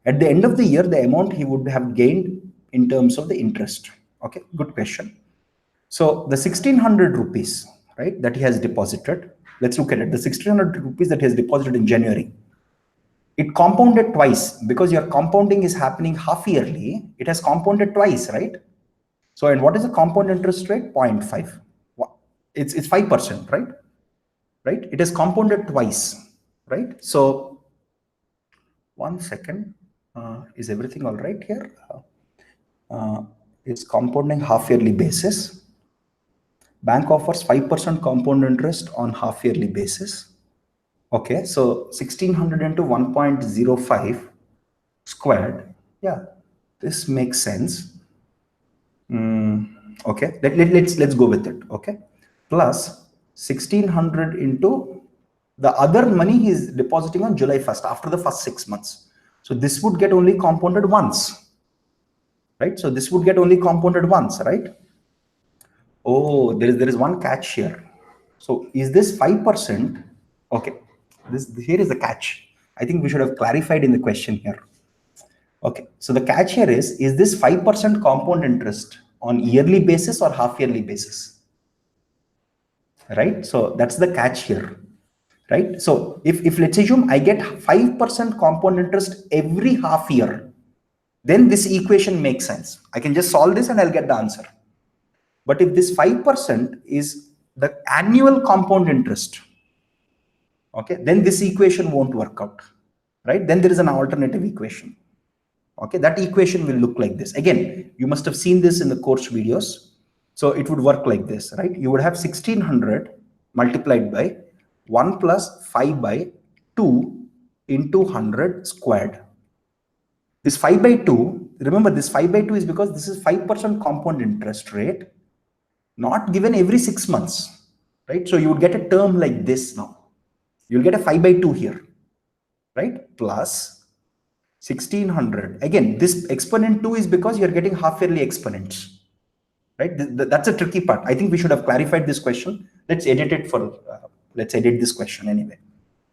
At the end of the year, the amount he would have gained in terms of the interest. Okay, good question. So the 1,600 rupees, right, that he has deposited, let's look at it. The 1,600 rupees that he has deposited in January, it compounded twice because your compounding is happening half yearly. It has compounded twice, right? So, and what is the compound interest rate? 0.5. It's 5%, right? Right? It has compounded twice, right? So, one second. Is everything all right here? It's compounding half yearly basis. Bank offers 5% compound interest on half yearly basis. Okay, so 1,600 into 1.05 squared. Yeah, this makes sense. Okay, let's go with it. Okay, plus 1,600 into the other money he is depositing on July 1st after the first 6 months. So this would get only compounded once, right? So this would get only compounded once, right? Oh, there is one catch here. So is this 5%? Okay, here is the catch. I think we should have clarified in the question here. Okay, so the catch here is this 5% compound interest on yearly basis or half yearly basis? Right, so that's the catch here. Right, so if let's assume I get 5% compound interest every half year, then this equation makes sense. I can just solve this and I'll get the answer. But if this 5% is the annual compound interest, okay, then this equation won't work out, right? Then there is an alternative equation. Okay, that equation will look like this. Again, you must have seen this in the course videos. So it would work like this, right? You would have 1,600 multiplied by 1 plus 5 by 2 into 100 squared. This 5 by 2, remember this 5 by 2 is because this is 5% compound interest rate, not given every 6 months, right? So you would get a term like this now. You'll get a 5 by 2 here, right? Plus 1,600. Again, this exponent 2 is because you're getting half yearly exponents, right? That's a tricky part. I think we should have clarified this question. Let's edit it for, let's edit this question anyway.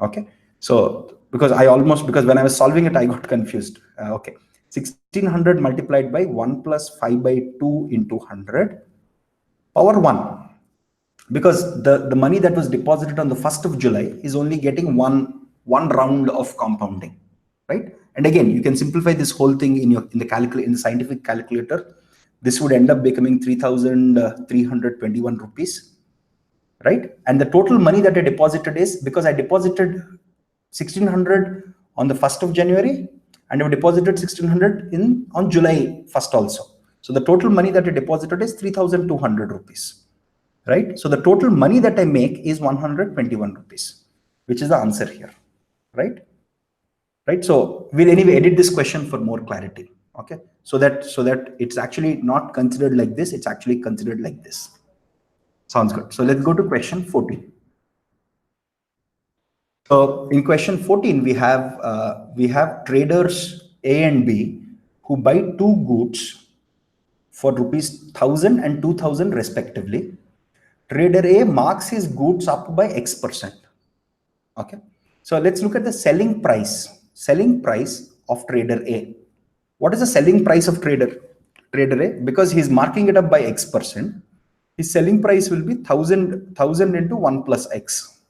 Okay. So, because when I was solving it, I got confused. Okay. 1,600 multiplied by 1 plus 5 by 2 into 100 power 1. Because the money that was deposited on the 1st of July is only getting one round of compounding, right? And again, you can simplify this whole thing in the scientific calculator. This would end up becoming 3,321 rupees, right? And the total money that I deposited is, because I deposited 1,600 on the 1st of January and I deposited 1,600 on July 1st also. So the total money that I deposited is 3,200 rupees. Right? So the total money that I make is 121 rupees, which is the answer here, right? Right. So we'll anyway edit this question for more clarity. Okay. So that it's actually not considered like this. It's actually considered like this. Sounds good. So let's go to question 14. So in question 14, we have traders A and B who buy two goods for rupees 1,000 and 2,000 respectively. Trader A marks his goods up by X%. Okay. So let's look at the selling price of trader A. What is the selling price of trader A? Because he's marking it up by X%. his selling price will be 1000 into 1 plus x,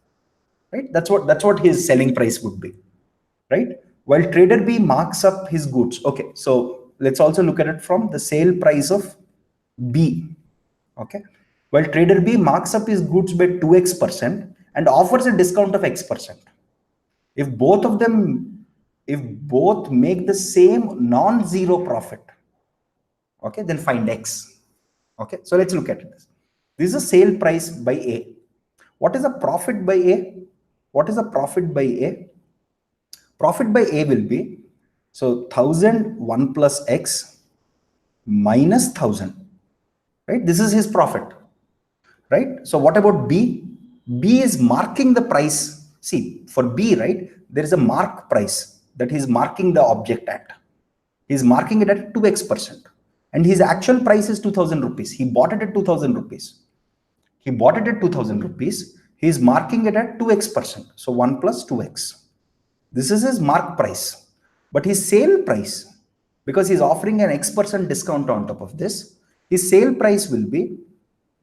right? That's what his selling price would be, right? While trader B marks up his goods. Okay, so let's also look at it from the sale price of B. Okay, while trader B marks up his goods by 2x% and offers a discount of x%. If both of them, if both make the same non-zero profit, okay, then find x. Okay, so let's look at this. This is a sale price by A. What is a profit by A? What is a profit by A? Profit by A will be, so 1000 1 plus x minus 1000, right? This is his profit, right? So what about B? B is marking the price. See, for B, right, there is a mark price that he's marking the object at. He's marking it at 2x%. And his actual price is 2000 rupees. He bought it at 2000 rupees. He bought it at 2000 rupees. He's marking it at 2x%. So 1 plus 2x. This is his mark price. But his sale price, because he's offering an x% discount on top of this, his sale price will be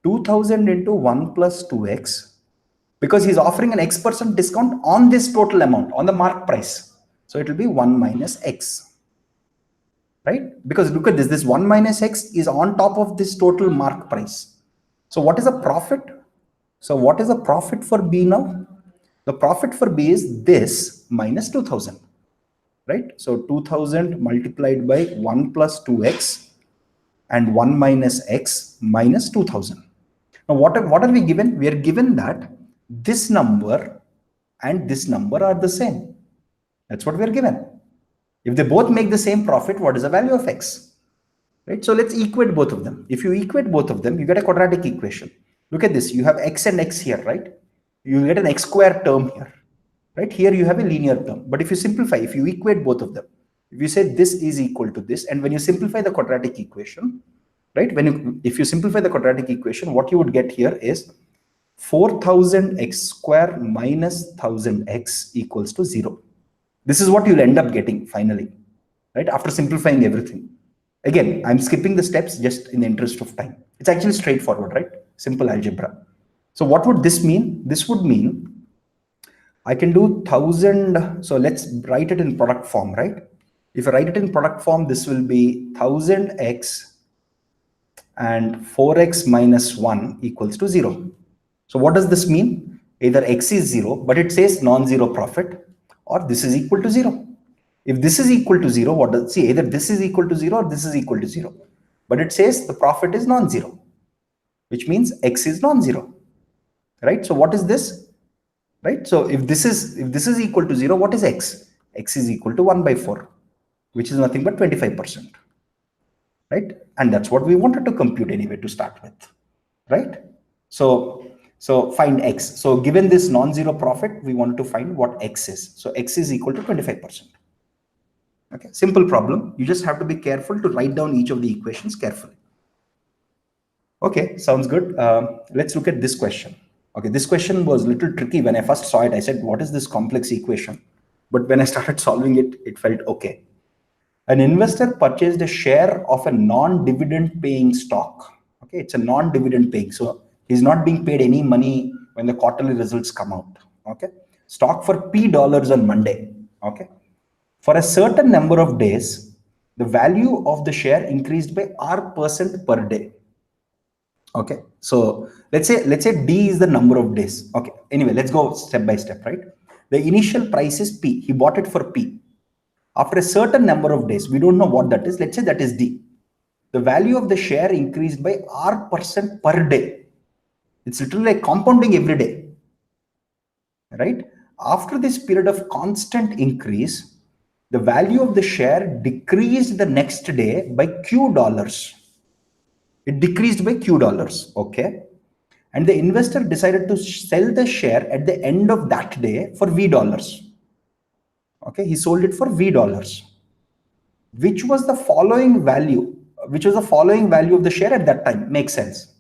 2000 into 1 plus 2x, because he's offering an x% discount on this total amount, on the mark price. So it will be 1 minus x, right? Because look at this, this 1 minus x is on top of this total mark price. So what is a profit? So what is the profit for B now? The profit for B is this minus 2000, right? So 2000 multiplied by 1 plus 2x and 1 minus x minus 2000. Now what are we given? We are given that this number and this number are the same. That's what we are given. If they both make the same profit, what is the value of x? Right? So let's equate both of them. If you equate both of them, you get a quadratic equation. Look at this. You have x and x here, right? You get an x square term here, right? Here you have a linear term. But if you simplify, if you equate both of them, if you say this is equal to this, and when you simplify the quadratic equation, right? If you simplify the quadratic equation, what you would get here is 4000x square minus 1000x equals to 0. This is what you'll end up getting finally, right? After simplifying everything. Again, I'm skipping the steps just in the interest of time. It's actually straightforward, right? Simple algebra. So what would this mean? This would mean I can do 1000. So let's write it in product form, right? If I write it in product form, this will be 1000x and 4x minus 1 equals to 0. So what does this mean? Either x is 0, but it says non-zero profit, or this is equal to 0. If this is equal to 0, what does, see, either this is equal to 0 or this is equal to 0. But it says the profit is non-zero, which means x is non-zero, right? So what is this? Right? So if this is equal to 0, what is x? X is equal to 1 by 4, which is nothing but 25%. Right? And that's what we wanted to compute anyway to start with. Right? So find x. So given this non-zero profit, we wanted to find what x is. So x is equal to 25%. Okay, simple problem. You just have to be careful to write down each of the equations carefully. Okay, sounds good. Let's look at this question. Okay, this question was a little tricky. When I first saw it, I said, what is this complex equation? But when I started solving it, it felt okay. An investor purchased a share of a non-dividend paying stock. Okay, it's a non-dividend paying. So he's not being paid any money when the quarterly results come out. Okay, stock for P dollars on Monday. Okay, for a certain number of days, the value of the share increased by R% per day. Okay, so let's say D is the number of days. Okay, anyway, let's go step by step, right? The initial price is P. He bought it for P. After a certain number of days, we don't know what that is. Let's say that is D. The value of the share increased by R% per day. It's literally like compounding every day, right? After this period of constant increase, the value of the share decreased the next day by Q dollars. It decreased by Q dollars, okay? And the investor decided to sell the share at the end of that day for V dollars. Okay, he sold it for V dollars. Which was the following value? Which was the following value of the share at that time? Makes sense.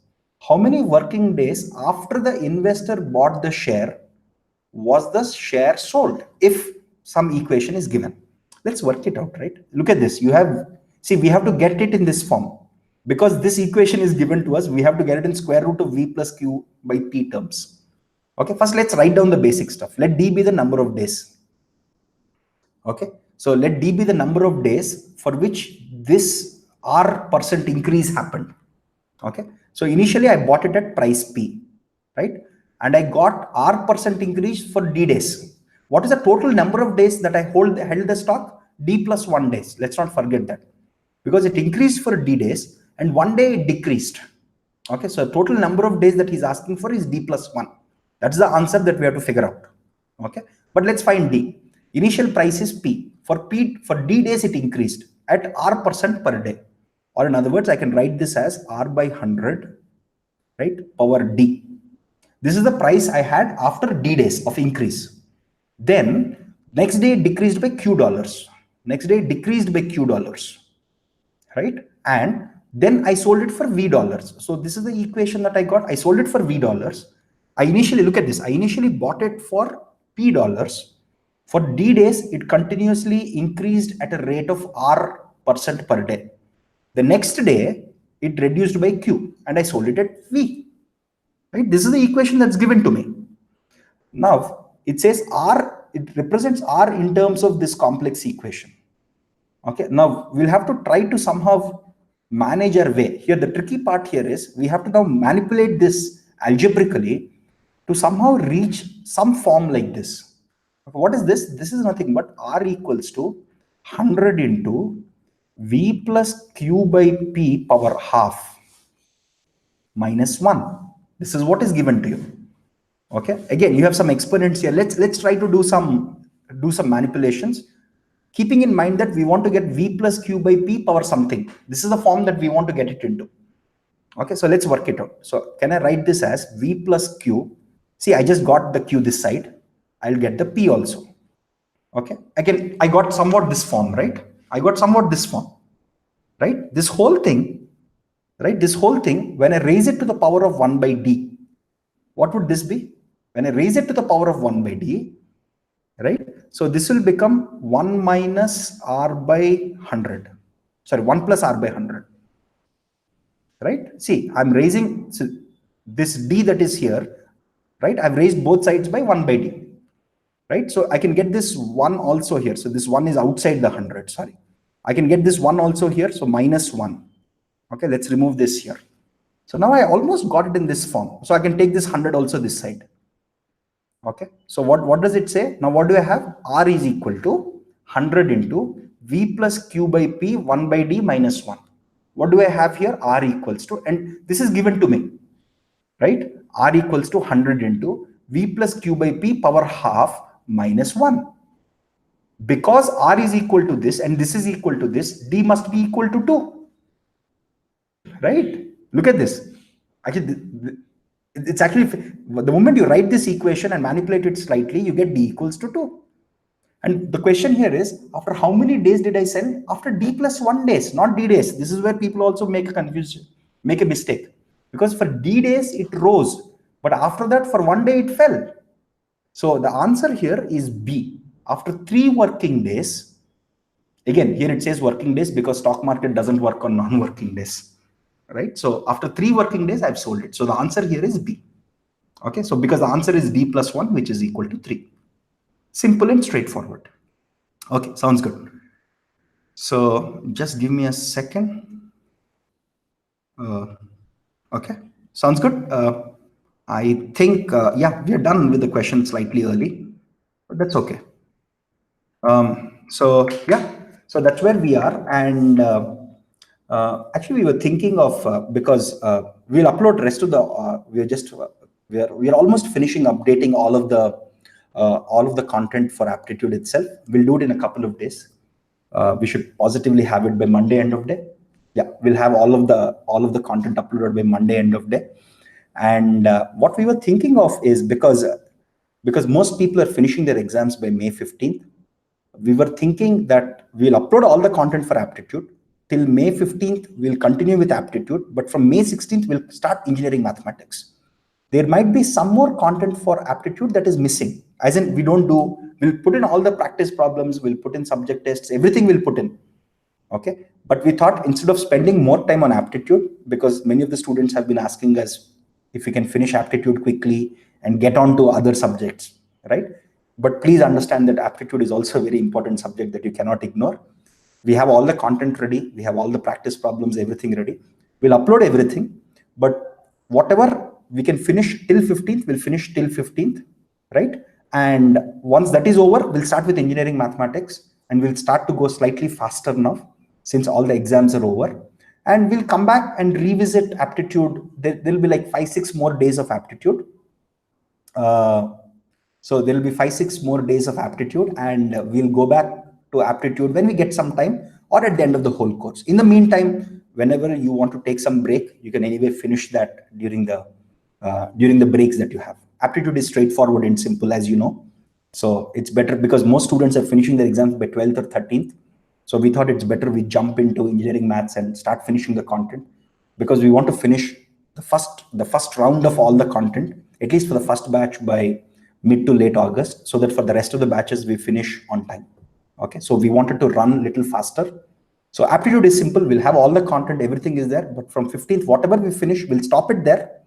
How many working days after the investor bought the share was the share sold? If some equation is given, let's work it out, right? Look at this. You have, see, we have to get it in this form. Because this equation is given to us, we have to get it in square root of v plus q by p terms. Okay, first let's write down the basic stuff. Let d be the number of days. Okay, so let d be the number of days for which this r percent increase happened. Okay, so initially I bought it at price p, right? And I got r percent increase for d days. What is the total number of days that I held the stock? D plus 1 days. Let's not forget that, because it increased for d days and 1 day it decreased. Okay, so total number of days that he's asking for is d plus 1. That's the answer that we have to figure out. Okay, but let's find d. Initial price is p. For d days it increased at r percent per day, or in other words I can write this as r by 100, right, power d. This is the price I had after d days of increase. Then next day it decreased by q dollars. Next day it decreased by q dollars, right? And then I sold it for v dollars. So this is the equation that I got. I sold it for v dollars. I initially, look at this, I initially bought it for p dollars. For d days it continuously increased at a rate of r percent per day. The next day it reduced by q and I sold it at v, right? This is the equation that's given to me. Now it says r, it represents r in terms of this complex equation. Okay, now we'll have to try to somehow manage our way. Here, the tricky part here is we have to now manipulate this algebraically to somehow reach some form like this. What is this? This is nothing but r equals to 100 into v plus q by p power half minus 1. This is what is given to you. Okay, again you have some exponents here. Let's try to do some manipulations, keeping in mind that we want to get v plus q by p power something. This is the form that we want to get it into. Okay, so let's work it out. So can I write this as v plus q? See, I just got the q this side. I'll get the p also. Okay, again I got somewhat this form, right? I got somewhat this form, right? This whole thing, right? This whole thing, when I raise it to the power of 1 by d, what would this be? When I raise it to the power of 1 by d, right? So this will become 1 minus r by 100. Sorry, 1 plus r by 100. Right? See, I'm raising this d that is here, right? I've raised both sides by 1 by d. Right? So I can get this 1 also here. So this 1 is outside the 100. Sorry. I can get this 1 also here. So minus 1. Okay, let's remove this here. So now I almost got it in this form. So I can take this 100 also this side. Okay, so what does it say? Now what do I have? R is equal to 100 into v plus q by p 1 by d minus 1. What do I have here? R equals to, and this is given to me, right? R equals to 100 into v plus q by p power half minus 1. Because R is equal to this and this is equal to this, d must be equal to 2. Right? Look at this. Actually, it's actually, the moment you write this equation and manipulate it slightly, you get d equals to 2. And the question here is, after how many days did I sell? After d plus 1 days, not d days. This is where people also make a mistake. Because for d days, it rose. But after that, for 1 day, it fell. So the answer here is B. After 3 working days, again, here it says working days because stock market doesn't work on non-working days, right? So after 3 working days, I've sold it. So the answer here is B. Okay, so because the answer is D plus 1, which is equal to 3. Simple and straightforward. Okay, sounds good. So just give me a second. Okay, sounds good. I think, yeah, we are done with the question slightly early, but that's okay. So yeah, so that's where we are. And actually we were thinking of, because we'll upload rest of the, we are almost finishing updating all of the content for Aptitude itself. We'll do it in a couple of days. We should positively have it by Monday end of day. Yeah, we'll have all of the content uploaded by Monday end of day. And what we were thinking of is, because most people are finishing their exams by May 15th, we were thinking that we'll upload all the content for Aptitude. Till May 15th, we'll continue with Aptitude, but from May 16th, we'll start engineering mathematics. There might be some more content for Aptitude that is missing. As in, we'll put in all the practice problems, we'll put in subject tests, everything we'll put in. Okay, But we thought instead of spending more time on aptitude, because many of the students have been asking us if we can finish aptitude quickly and get on to other subjects, right? But please understand that aptitude is also a very important subject that you cannot ignore. We have all the content ready, we have all the practice problems, everything ready. We'll upload everything, but whatever we can finish till 15th, we'll finish till 15th, right? And once that is over, we'll start with engineering mathematics, and we'll start to go slightly faster now since all the exams are over. And we'll come back and revisit aptitude. There'll be like 5-6 more days of aptitude. So there will be 5-6 more days of aptitude, and we'll go back to aptitude when we get some time or at the end of the whole course. In the meantime, whenever you want to take some break, you can anyway finish that during the breaks that you have. Aptitude is straightforward and simple, as you know. So it's better because most students are finishing their exams by 12th or 13th. So we thought it's better we jump into engineering maths and start finishing the content, because we want to finish the first round of all the content, at least for the first batch, by mid to late August, so that for the rest of the batches we finish on time. Okay, so we wanted to run a little faster. So aptitude is simple. We'll have all the content, everything is there, but from 15th, whatever we finish, we'll stop it there,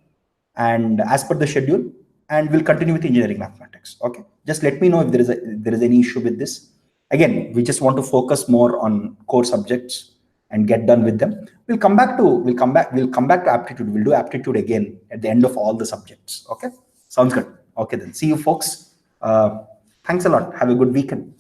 and as per the schedule, and we'll continue with engineering mathematics. Okay, just let me know if there is any issue with this. Again, we just want to focus more on core subjects and get done with them. We'll come back to aptitude. We'll do aptitude again at the end of all the subjects. Okay, sounds good. Okay, then see you folks. Thanks a lot. Have a good weekend.